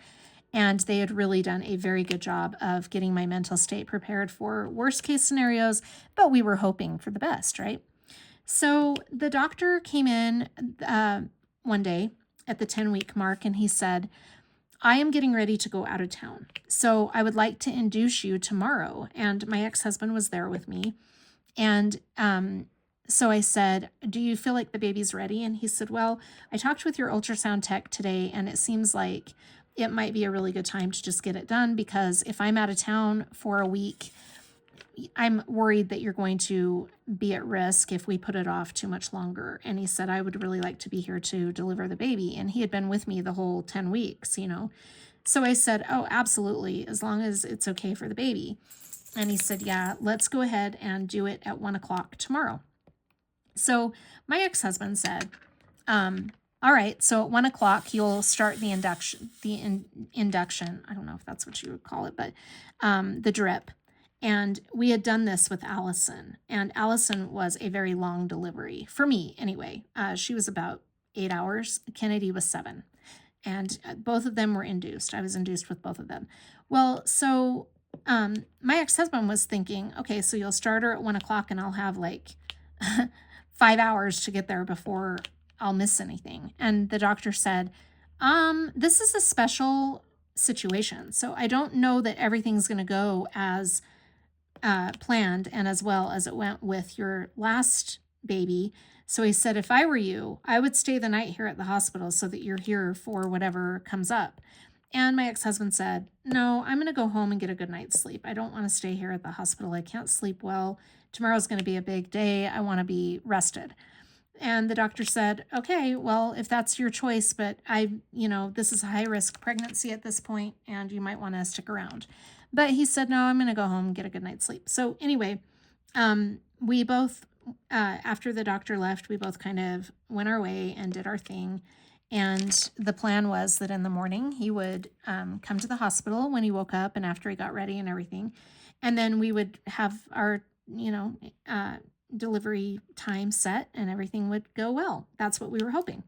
and they had really done a very good job of getting my mental state prepared for worst case scenarios, but we were hoping for the best, right? So the doctor came in one day at the 10-week mark, and he said, I am getting ready to go out of town, so I would like to induce you tomorrow. And my ex-husband was there with me. And so I said, do you feel like the baby's ready? And he said, well, I talked with your ultrasound tech today, and it seems like it might be a really good time to just get it done, because if I'm out of town for a week, I'm worried that you're going to be at risk if we put it off too much longer. And he said, I would really like to be here to deliver the baby. And he had been with me the whole 10 weeks, you know. So I said, oh, absolutely, as long as it's okay for the baby. And he said, yeah, let's go ahead and do it at 1 o'clock tomorrow. So my ex-husband said, all right, so at 1 o'clock, you'll start the induction. I don't know if that's what you would call it, but the drip. And we had done this with Allison, and Allison was a very long delivery for me anyway. She was about 8 hours. Kennedy was 7, and both of them were induced. I was induced with both of them. Well, so my ex-husband was thinking, okay, so you'll start her at 1 o'clock and I'll have like 5 hours to get there before I'll miss anything. And the doctor said, this is a special situation. So I don't know that everything's going to go as planned and as well as it went with your last baby. So he said, if I were you, I would stay the night here at the hospital so that you're here for whatever comes up. And my ex-husband said, no, I'm going to go home and get a good night's sleep. I don't want to stay here at the hospital. I can't sleep well. Tomorrow's going to be a big day. I want to be rested. And the doctor said, okay, well, if that's your choice, but this is a high risk pregnancy at this point, and you might want to stick around. But he said, no, I'm going to go home and get a good night's sleep. So anyway, we both, after the doctor left, we both kind of went our way and did our thing. And the plan was that in the morning he would come to the hospital when he woke up and after he got ready and everything. And then we would have our, delivery time set and everything would go well. That's what we were hoping.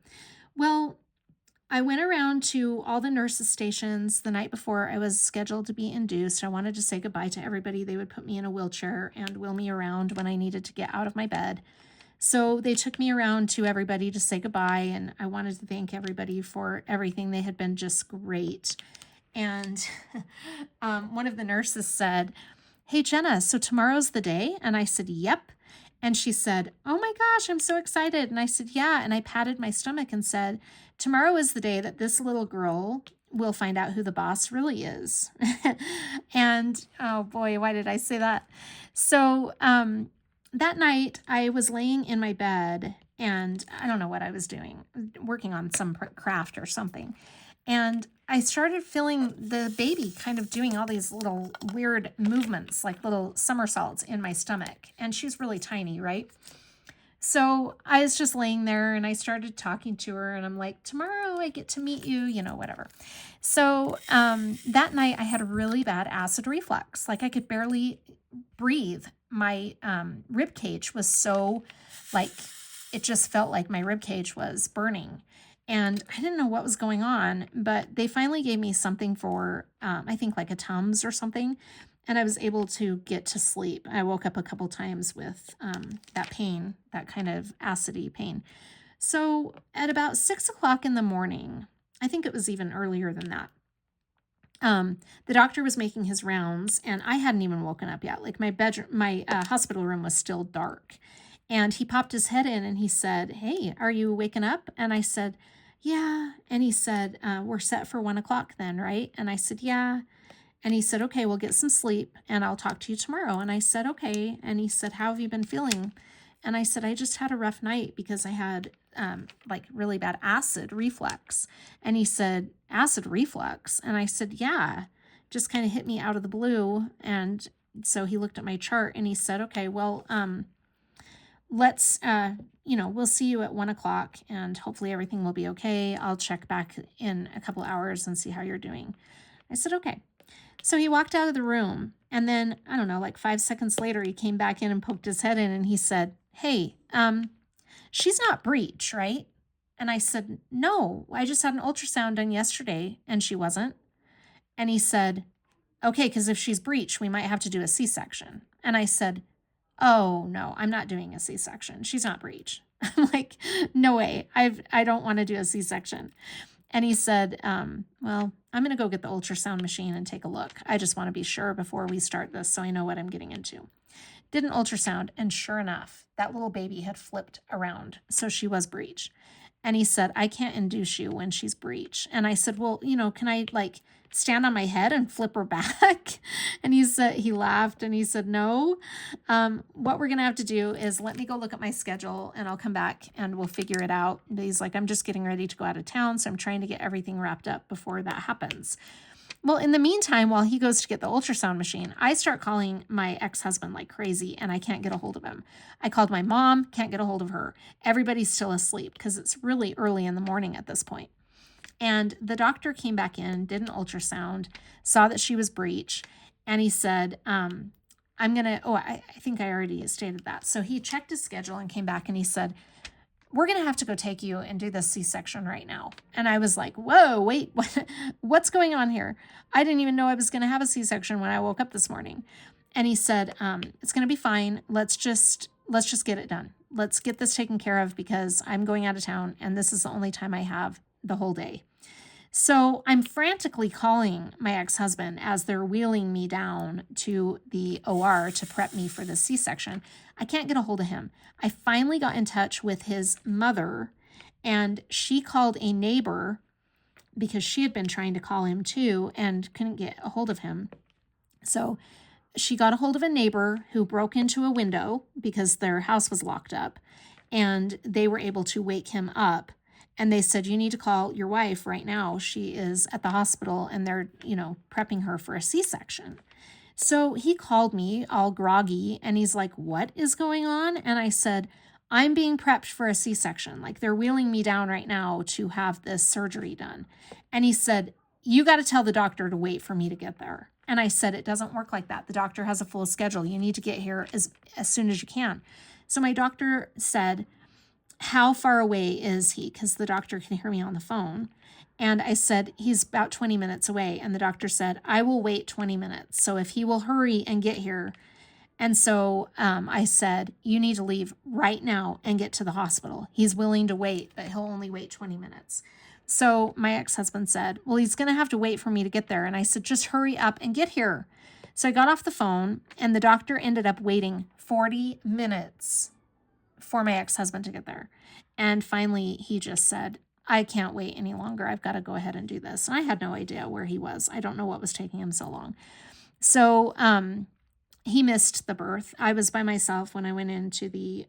Well, I went around to all the nurses' stations the night before I was scheduled to be induced. I wanted to say goodbye to everybody. They would put me in a wheelchair and wheel me around when I needed to get out of my bed. So they took me around to everybody to say goodbye, and I wanted to thank everybody for everything. They had been just great. And one of the nurses said, hey, Jenna, so tomorrow's the day? And I said, yep. And she said, oh my gosh, I'm so excited. And I said, yeah. And I patted my stomach and said, tomorrow is the day that this little girl will find out who the boss really is. And oh boy, why did I say that? So that night I was laying in my bed and I don't know what I was doing, working on some craft or something. And I started feeling the baby kind of doing all these little weird movements, like little somersaults in my stomach. And she's really tiny, right? So I was just laying there and I started talking to her and I'm like, tomorrow I get to meet you, whatever. So that night I had a really bad acid reflux. Like I could barely breathe. My rib cage was so like, it just felt like my rib cage was burning. And I didn't know what was going on, but they finally gave me something for, I think like a Tums or something. And I was able to get to sleep. I woke up a couple times with that pain, that kind of acidy pain. So at about 6 o'clock in the morning, I think it was even earlier than that, the doctor was making his rounds and I hadn't even woken up yet. Like my bedroom, my hospital room was still dark. And he popped his head in and he said, "Hey, are you waking up?" And I said, "Yeah." And he said, "We're set for 1 o'clock then, right?" And I said, "Yeah." And he said, "Okay, we'll get some sleep and I'll talk to you tomorrow." And I said, "Okay." And he said, "How have you been feeling?" And I said, "I just had a rough night because I had like really bad acid reflux." And he said, "Acid reflux?" And I said, "Yeah, just kind of hit me out of the blue." And so he looked at my chart and he said, "Okay, well, let's, we'll see you at 1 o'clock and hopefully everything will be okay. I'll check back in a couple hours and see how you're doing." I said, "Okay." So he walked out of the room and then, I don't know, like 5 seconds later, he came back in and poked his head in and he said, "Hey, she's not breech, right?" And I said, "No, I just had an ultrasound done yesterday and she wasn't." And he said, "Okay, because if she's breech, we might have to do a C-section." And I said, "Oh no, I'm not doing a C-section. She's not breech." I'm like, "No way. I don't want to do a C-section." And he said, "Well, I'm going to go get the ultrasound machine and take a look. I just want to be sure before we start this so I know what I'm getting into." Did an ultrasound, and sure enough, that little baby had flipped around. So she was breech. And he said, "I can't induce you when she's breech." And I said, "Well, can I like stand on my head and flip her back?" And he laughed and he said, "No. What we're going to have to do is let me go look at my schedule and I'll come back and we'll figure it out." And he's like, "I'm just getting ready to go out of town. So I'm trying to get everything wrapped up before that happens." Well, in the meantime, while he goes to get the ultrasound machine, I start calling my ex-husband like crazy and I can't get a hold of him. I called my mom, can't get a hold of her. Everybody's still asleep because it's really early in the morning at this point. And the doctor came back in, did an ultrasound, saw that she was breech, and he said, I think I already stated that. So he checked his schedule and came back and he said, "We're going to have to go take you and do the C-section right now." And I was like, "Whoa, wait, what's going on here? I didn't even know I was going to have a C-section when I woke up this morning." And he said, "It's going to be fine. Let's just get it done. Let's get this taken care of because I'm going out of town and this is the only time I have the whole day." So I'm frantically calling my ex-husband as they're wheeling me down to the OR to prep me for the C-section. I can't get a hold of him. I finally got in touch with his mother, and she called a neighbor because she had been trying to call him too and couldn't get a hold of him. So she got a hold of a neighbor who broke into a window because their house was locked up, and they were able to wake him up. And they said, "You need to call your wife right now. She is at the hospital and they're, prepping her for a C-section." So he called me all groggy and he's like, "What is going on?" And I said, "I'm being prepped for a C-section. Like they're wheeling me down right now to have this surgery done." And he said, "You got to tell the doctor to wait for me to get there." And I said, "It doesn't work like that. The doctor has a full schedule. You need to get here as soon as you can." So my doctor said, "How far away is he?" Because the doctor can hear me on the phone. And I said, "He's about 20 minutes away." And the doctor said, "I will wait 20 minutes. So if he will hurry and get here." And so I said, "You need to leave right now and get to the hospital. He's willing to wait, but he'll only wait 20 minutes. So my ex-husband said, "Well, he's going to have to wait for me to get there." And I said, "Just hurry up and get here." So I got off the phone and the doctor ended up waiting 40 minutes for my ex-husband to get there. And finally, he just said, "I can't wait any longer. I've got to go ahead and do this." And I had no idea where he was. I don't know what was taking him so long. So he missed the birth. I was by myself when I went into the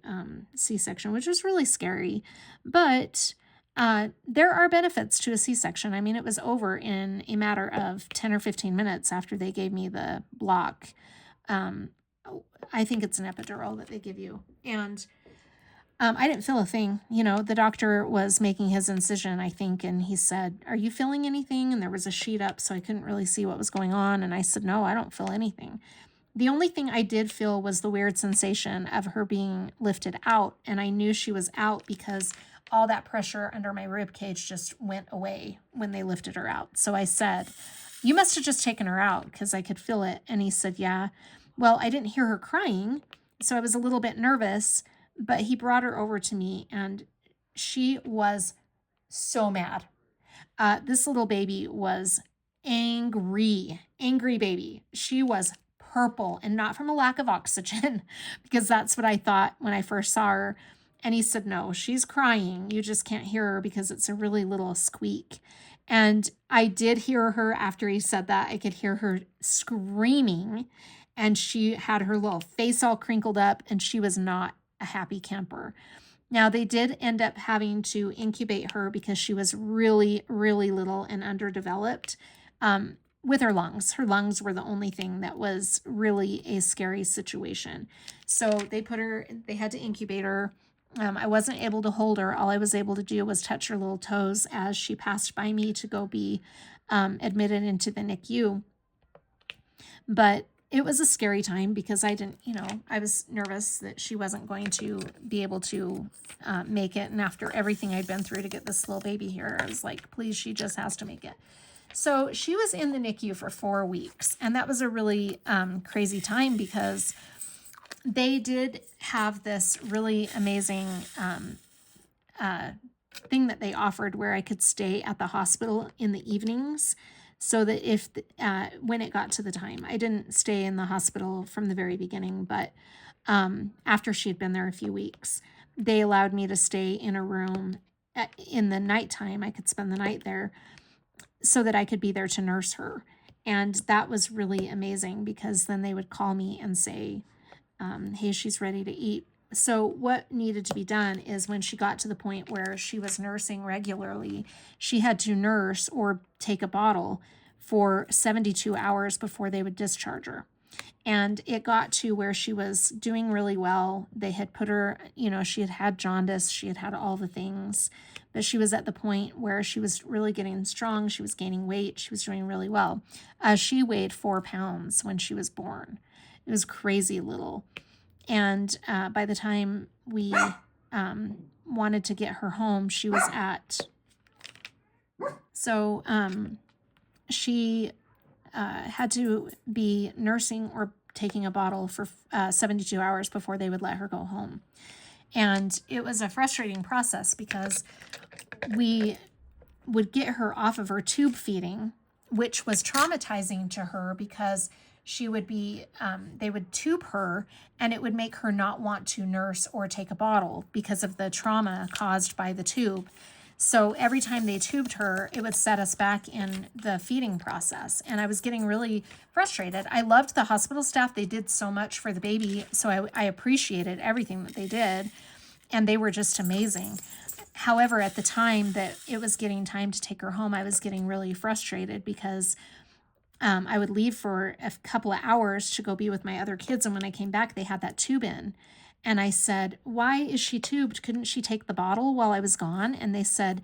C-section, which was really scary. But there are benefits to a C-section. I mean, it was over in a matter of 10 or 15 minutes after they gave me the block. I think it's an epidural that they give you. And I didn't feel a thing. You know, the doctor was making his incision, I think, and he said, "Are you feeling anything?" And there was a sheet up, so I couldn't really see what was going on. And I said, "No, I don't feel anything." The only thing I did feel was the weird sensation of her being lifted out, and I knew she was out because all that pressure under my rib cage just went away when they lifted her out. So I said, "You must have just taken her out," because I could feel it. And he said, "Yeah." Well, I didn't hear her crying, so I was a little bit nervous, but he brought her over to me, and she was so mad. This little baby was angry baby. She was purple, and not from a lack of oxygen, because that's what I thought when I first saw her. And he said, "No, she's crying. You just can't hear her because it's a really little squeak." And I did hear her after he said that. I could hear her screaming, and she had her little face all crinkled up, and she was not a happy camper. Now, they did end up having to incubate her because she was really, really little and underdeveloped with her lungs. Her lungs were the only thing that was really a scary situation. So they had to incubate her. I wasn't able to hold her. All I was able to do was touch her little toes as she passed by me to go be admitted into the NICU. But it was a scary time because I didn't, I was nervous that she wasn't going to be able to make it. And after everything I'd been through to get this little baby here, I was like, please, she just has to make it. So she was in the NICU for 4 weeks. And that was a really crazy time because they did have this really amazing thing that they offered where I could stay at the hospital in the evenings. So that if, when it got to the time, I didn't stay in the hospital from the very beginning, but after she had been there a few weeks, they allowed me to stay in a room in the nighttime. I could spend the night there so that I could be there to nurse her. And that was really amazing because then they would call me and say, "Hey, she's ready to eat." So what needed to be done is when she got to the point where she was nursing regularly, she had to nurse or take a bottle for 72 hours before they would discharge her. And it got to where she was doing really well. They had put her, she had had jaundice, she had had all the things, but she was at the point where she was really getting strong. She was gaining weight. She was doing really well. She weighed 4 pounds when she was born. It was crazy little. And by the time we wanted to get her home, she was at, so she had to be nursing or taking a bottle for 72 hours before they would let her go home. And it was a frustrating process because we would get her off of her tube feeding, which was traumatizing to her because she would be, they would tube her and it would make her not want to nurse or take a bottle because of the trauma caused by the tube. So every time they tubed her, it would set us back in the feeding process. And I was getting really frustrated. I loved the hospital staff. They did so much for the baby. So I appreciated everything that they did. And they were just amazing. However, at the time that it was getting time to take her home, I was getting really frustrated because I would leave for a couple of hours to go be with my other kids. And when I came back, they had that tube in. And I said, "Why is she tubed? Couldn't she take the bottle while I was gone?" And they said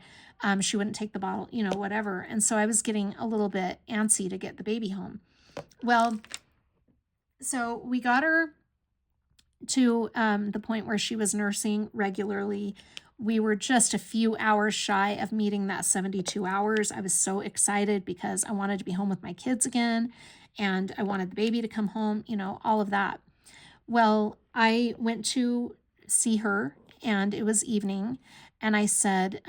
she wouldn't take the bottle, whatever. And so I was getting a little bit antsy to get the baby home. Well, so we got her to the point where she was nursing regularly. We were just a few hours shy of meeting that 72 hours. I was so excited because I wanted to be home with my kids again, and I wanted the baby to come home, all of that. Well, I went to see her, and it was evening, and I said,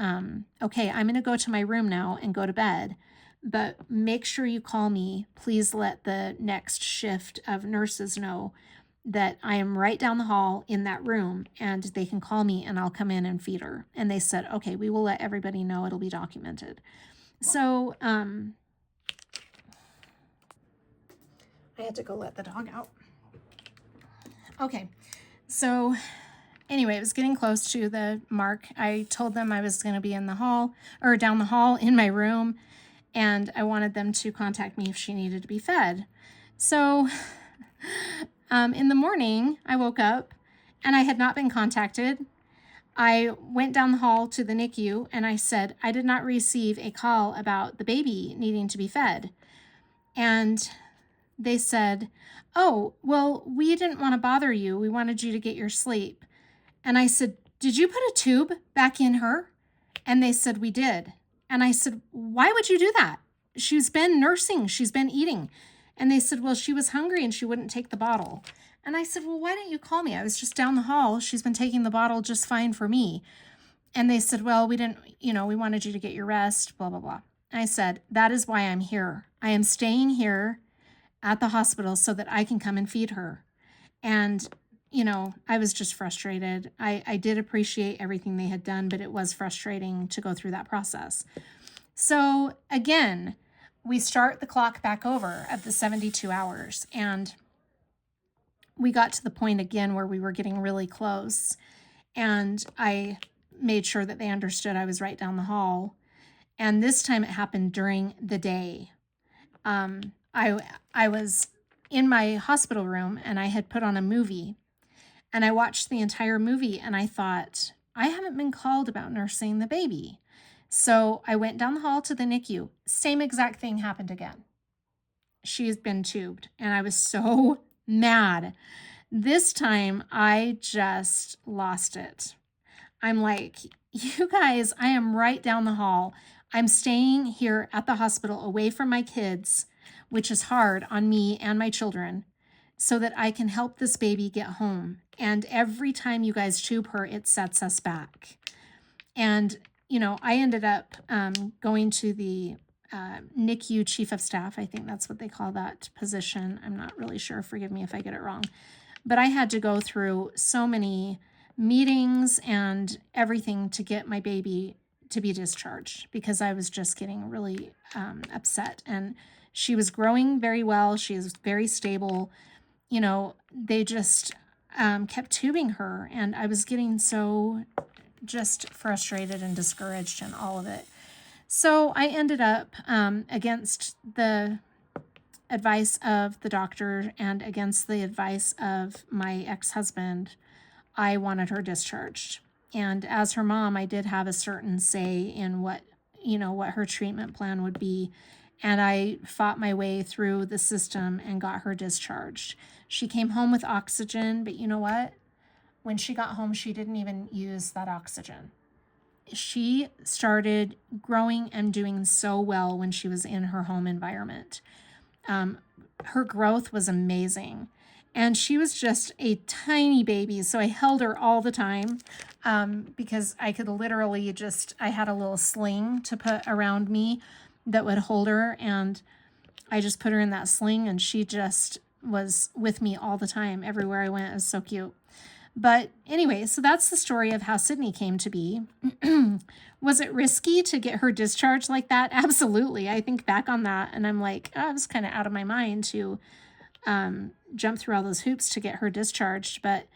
okay, I'm going to go to my room now and go to bed, but make sure you call me. Please let the next shift of nurses know that I am right down the hall in that room, and they can call me and I'll come in and feed her. And they said, okay, we will let everybody know. It'll be documented. So I had to go let the dog out. Okay, so anyway, it was getting close to the mark. I told them I was going to be in the hall or down the hall in my room, and I wanted them to contact me if she needed to be fed. So in the morning, I woke up and I had not been contacted. I went down the hall to the NICU and I said, I did not receive a call about the baby needing to be fed. And they said, oh, well, we didn't want to bother you. We wanted you to get your sleep. And I said, did you put a tube back in her? And they said, we did. And I said, why would you do that? She's been nursing. She's been eating. And they said, well, she was hungry and she wouldn't take the bottle. And I said, well, why didn't you call me? I was just down the hall. She's been taking the bottle just fine for me. And they said, well, we didn't, we wanted you to get your rest, blah, blah, blah. And I said, that is why I'm here. I am staying here at the hospital so that I can come and feed her. And, I was just frustrated. I did appreciate everything they had done, but it was frustrating to go through that process. So again, we start the clock back over at the 72 hours. And we got to the point again where we were getting really close. And I made sure that they understood I was right down the hall. And this time it happened during the day. I was in my hospital room and I had put on a movie. And I watched the entire movie and I thought, I haven't been called about nursing the baby. So I went down the hall to the NICU. Same exact thing happened again. She's been tubed. And I was so mad. This time I just lost it. I'm like, you guys, I am right down the hall. I'm staying here at the hospital away from my kids, which is hard on me and my children, so that I can help this baby get home. And every time you guys tube her, it sets us back. And, I ended up going to the NICU chief of staff. I think that's what they call that position. I'm not really sure. Forgive me if I get it wrong. But I had to go through so many meetings and everything to get my baby to be discharged because I was just getting really upset. And she was growing very well. She is very stable. They just kept tubing her. And I was getting so just frustrated and discouraged and all of it. So I ended up, against the advice of the doctor and against the advice of my ex-husband, I wanted her discharged. And as her mom, I did have a certain say in what her treatment plan would be. And I fought my way through the system and got her discharged. She came home with oxygen, but you know what? When she got home, she didn't even use that oxygen. She started growing and doing so well when she was in her home environment. Her growth was amazing. And she was just a tiny baby. So I held her all the time because I could literally I had a little sling to put around me that would hold her. And I just put her in that sling and she just was with me all the time. Everywhere I went. It was so cute. But anyway, so that's the story of how Sydney came to be. Was it risky to get her discharged like that? Absolutely. I think back on that and I'm like, I was kind of out of my mind to jump through all those hoops to get her discharged. But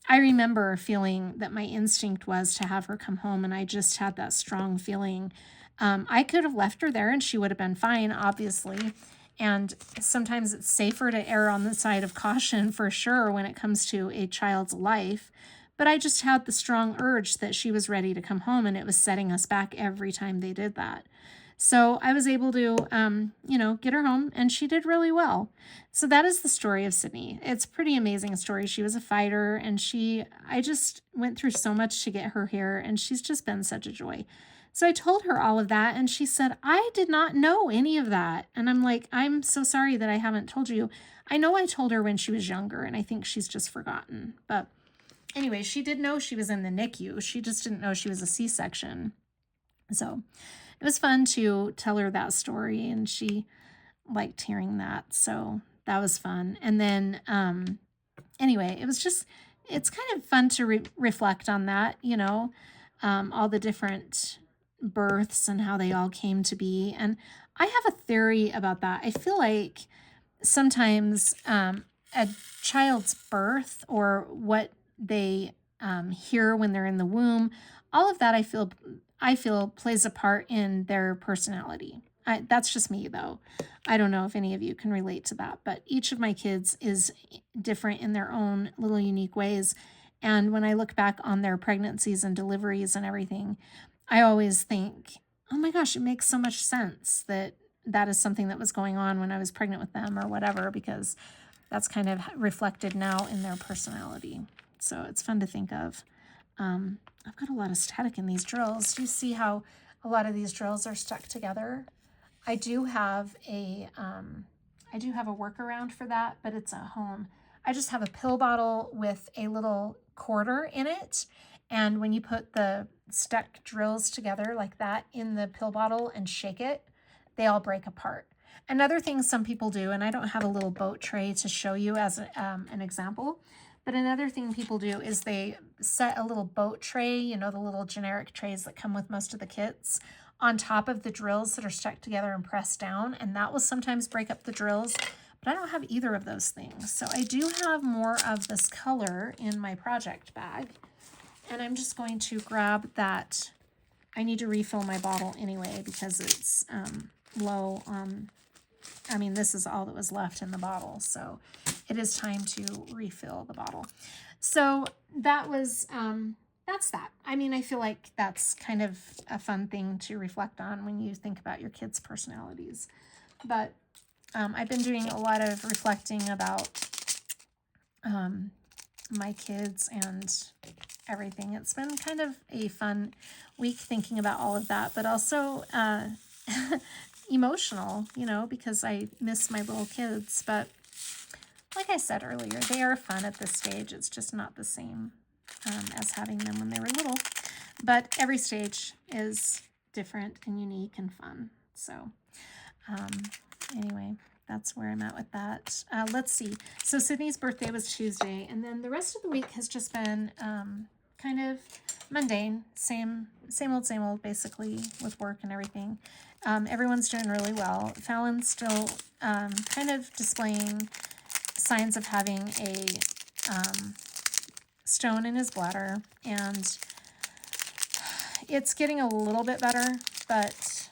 I remember feeling that my instinct was to have her come home. And I just had that strong feeling. I could have left her there and she would have been fine, obviously. And sometimes it's safer to err on the side of caution for sure when it comes to a child's life. But I just had the strong urge that she was ready to come home and it was setting us back every time they did that. So I was able to, get her home and she did really well. So that is the story of Sydney. It's a pretty amazing story. She was a fighter and I just went through so much to get her here and she's just been such a joy. So I told her all of that and she said, I did not know any of that. And I'm like, I'm so sorry that I haven't told you. I know I told her when she was younger and I think she's just forgotten. But anyway, she did know she was in the NICU. She just didn't know she was a C-section. So it was fun to tell her that story and she liked hearing that. So that was fun. And then anyway, it's kind of fun to reflect on that, all the different births and how they all came to be. And I have a theory about that. I feel like sometimes a child's birth or what they hear when they're in the womb, all of that I feel plays a part in their personality. That's just me, though. I don't know if any of you can relate to that, but each of my kids is different in their own little unique ways. And when I look back on their pregnancies and deliveries and everything, I always think, oh my gosh, it makes so much sense that that is something that was going on when I was pregnant with them or whatever, because that's kind of reflected now in their personality. So it's fun to think of. I've got a lot of static in these drills. Do you see how a lot of these drills are stuck together? I do have a workaround for that, but it's at home. I just have a pill bottle with a little quarter in it. And when you put the stuck drills together like that in the pill bottle and shake it, they all break apart. Another thing some people do, and I don't have a little boat tray to show you as an example, but another thing people do is they set a little boat tray, you know, the little generic trays that come with most of the kits, on top of the drills that are stuck together and pressed down, and that will sometimes break up the drills, but I don't have either of those things. So I do have more of this color in my project bag, and I'm just going to grab that. I need to refill my bottle anyway because it's low on, I mean, this is all that was left in the bottle, so it is time to refill the bottle. So that was, that's that. I mean, I feel like that's kind of a fun thing to reflect on when you think about your kids' personalities. But I've been doing a lot of reflecting about my kids and everything. It's been kind of a fun week thinking about all of that, but also emotional, you know, because I miss my little kids. But like I said earlier, they are fun at this stage. It's just not the same as having them when they were little. But every stage is different and unique and fun. So anyway, that's where I'm at with that. Let's see. So Sydney's birthday was Tuesday, and then the rest of the week has just been kind of mundane, same old, basically, with work and everything. Everyone's doing really well. Fallon's still kind of displaying signs of having a stone in his bladder, and it's getting a little bit better, but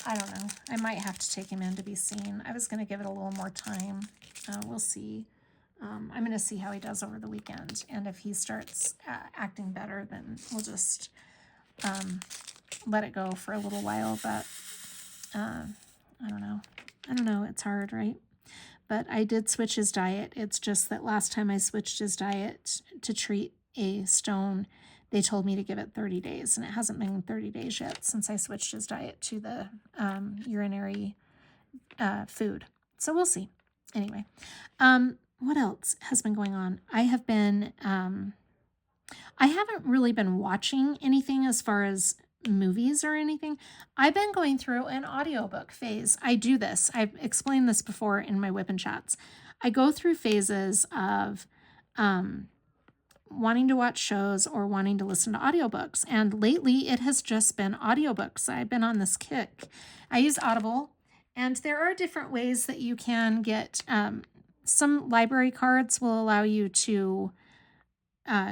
I don't know. I might have to take him in to be seen. I was going to give it a little more time. We'll see. I'm going to see how he does over the weekend, and if he starts acting better, then we'll just let it go for a little while, but I don't know. It's hard, right? But I did switch his diet. It's just that last time I switched his diet to treat a stone, they told me to give it 30 days, and it hasn't been 30 days yet since I switched his diet to the urinary food. So we'll see. Anyway, what else has been going on? I haven't really been watching anything as far as movies or anything. I've been going through an audiobook phase. I do this. I've explained this before in my WIP and Chats. I go through phases of wanting to watch shows or wanting to listen to audiobooks. And lately it has just been audiobooks. I've been on this kick. I use Audible, and there are different ways that you can get, some library cards will allow you to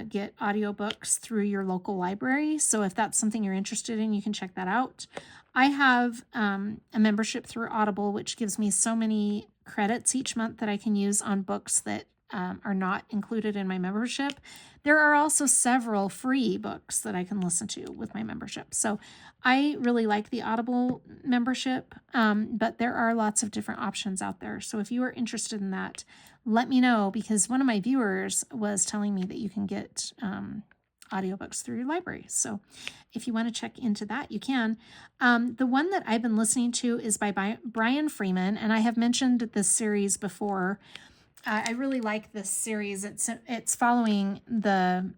get audiobooks through your local library. So if that's something you're interested in, you can check that out. I have a membership through Audible, which gives me so many credits each month that I can use on books that are not included in my membership. There are also several free books that I can listen to with my membership. So I really like the Audible membership, but there are lots of different options out there. So if you are interested in that, let me know, because one of my viewers was telling me that you can get audiobooks through your library. So if you want to check into that, you can. The one that I've been listening to is by Brian Freeman, and I have mentioned this series before. I really like this series. It's following the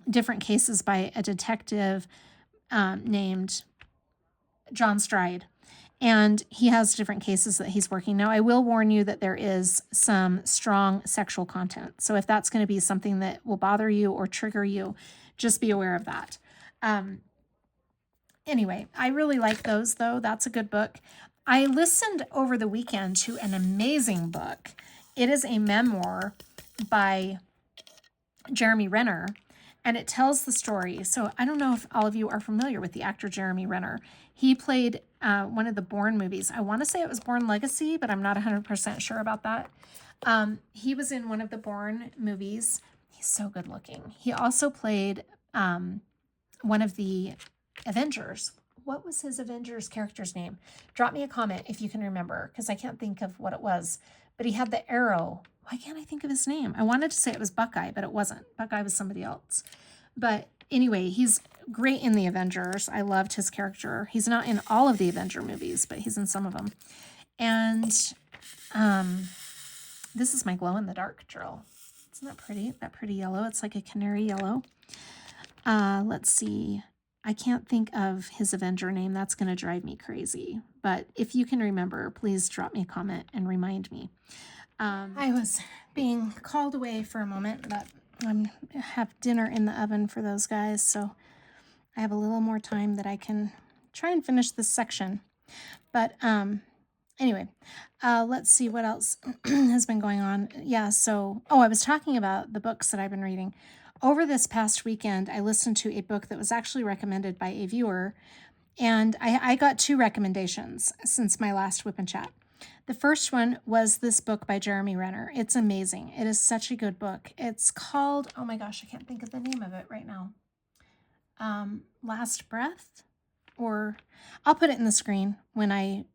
different cases by a detective named John Stride. And he has different cases that he's working. Now, I will warn you that there is some strong sexual content. So if that's going to be something that will bother you or trigger you, just be aware of that. Anyway, I really like those, though. That's a good book. I listened over the weekend to an amazing book. it is a memoir by Jeremy Renner, and it tells the story. So I don't know if all of you are familiar with the actor Jeremy Renner. He played one of the Bourne movies. I want to say it was Bourne Legacy, but I'm not 100% sure about that. He was in one of the Bourne movies. He's so good looking. He also played one of the Avengers. What was his Avengers character's name? Drop me a comment if you can remember, because I can't think of what it was. But he had the arrow. Why can't I think of his name? I wanted to say it was Buckeye, but it wasn't. Buckeye was somebody else. But anyway, he's great in the Avengers. I loved his character. He's not in all of the Avenger movies, but he's in some of them. And this is my glow-in-the-dark drill. Isn't that pretty? That pretty yellow. It's like a canary yellow. Let's see. I can't think of his Avenger name. That's going to drive me crazy. But if you can remember, please drop me a comment and remind me. I was being called away for a moment, but I have dinner in the oven for those guys, so I have a little more time that I can try and finish this section. But anyway, let's see what else has been going on. Yeah, so, I was talking about the books that I've been reading. Over this past weekend, I listened to a book that was actually recommended by a viewer, and I got 2 recommendations since my last WIP and Chat. The first one was this book by Jeremy Renner. It's amazing. It is such a good book. It's called, oh my gosh, I can't think of the name of it right now. Last Breath? Or I'll put it in the screen when I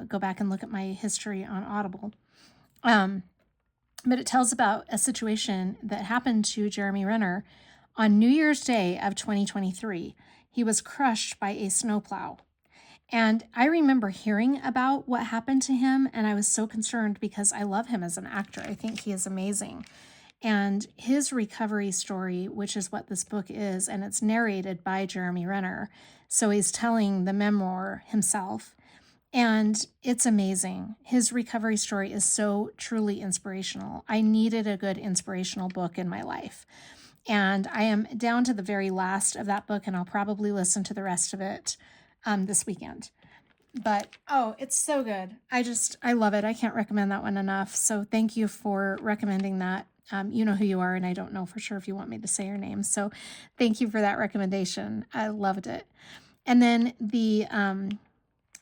go back and look at my history on Audible. But it tells about a situation that happened to Jeremy Renner on New Year's Day of 2023. He was crushed by a snowplow. And I remember hearing about what happened to him, and I was so concerned because I love him as an actor. I think he is amazing. And his recovery story, which is what this book is, and it's narrated by Jeremy Renner. So he's telling the memoir himself. And it's amazing. His recovery story is so truly inspirational. I needed a good inspirational book in my life. And I am down to the very last of that book, and I'll probably listen to the rest of it this weekend. But, it's so good. I love it. I can't recommend that one enough. So thank you for recommending that. You know who you are, and I don't know for sure if you want me to say your name. So thank you for that recommendation. I loved it. And then the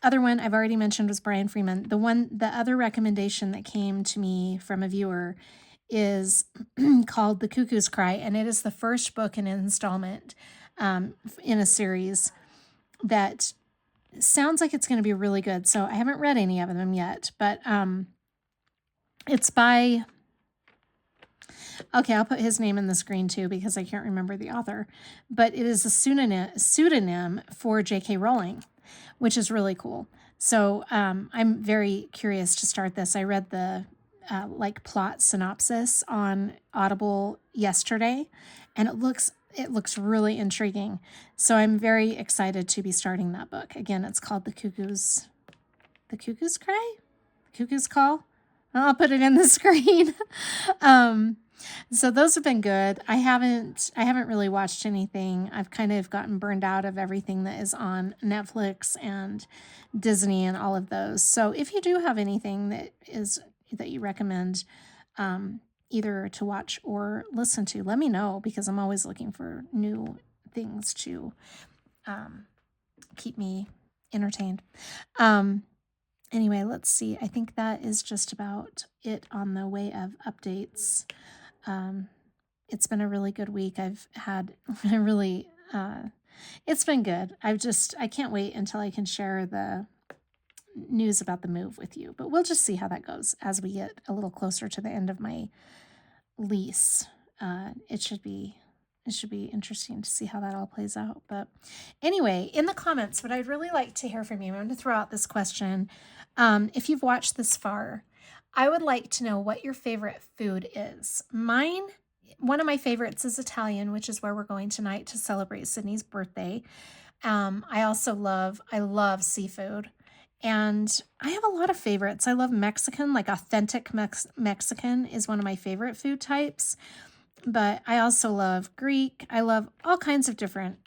other one I've already mentioned was Brian Freeman. The other recommendation that came to me from a viewer is called The Cuckoo's Cry, and it is the first book in an installment in a series that sounds like it's going to be really good. So I haven't read any of them yet, but it's by, okay, I'll put his name in the screen too because I can't remember the author, but it is a pseudonym for J.K. Rowling, which is really cool. So I'm very curious to start this. I read the plot synopsis on Audible yesterday, and it looks really intriguing. So I'm very excited to be starting that book. Again, it's called The Cuckoo's Cry? The Cuckoo's Call? I'll put it in the screen. So those have been good. I haven't really watched anything. I've kind of gotten burned out of everything that is on Netflix and Disney and all of those. So if you do have anything that you recommend, either to watch or listen to, let me know, because I'm always looking for new things to keep me entertained. Anyway, let's see. I think that is just about it on the way of updates. It's been a really good week. I've had a really, it's been good. I can't wait until I can share the news about the move with you, but we'll just see how that goes as we get a little closer to the end of my lease. It should be interesting to see how that all plays out. But anyway, in the comments, what I'd really like to hear from you, I'm going to throw out this question. If you've watched this far, I would like to know what your favorite food is. One of my favorites is Italian, which is where we're going tonight to celebrate Sydney's birthday. I love seafood. And I have a lot of favorites. I love Mexican, like authentic Mexican is one of my favorite food types. But I also love Greek. I love all kinds of different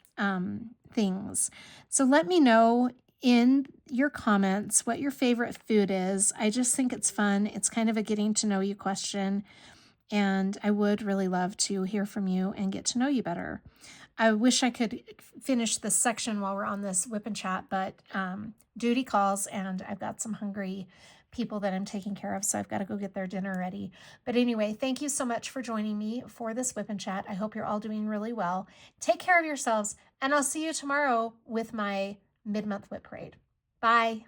things. So let me know in your comments what your favorite food is. I just think it's fun. It's kind of a getting to know you question, and I would really love to hear from you and get to know you better. I wish I could finish this section while we're on this WIP and Chat, but duty calls, and I've got some hungry people that I'm taking care of, so I've got to go get their dinner ready. But anyway, thank you so much for joining me for this WIP and Chat. I hope you're all doing really well. Take care of yourselves, and I'll see you tomorrow with my mid-month WIP parade. Bye.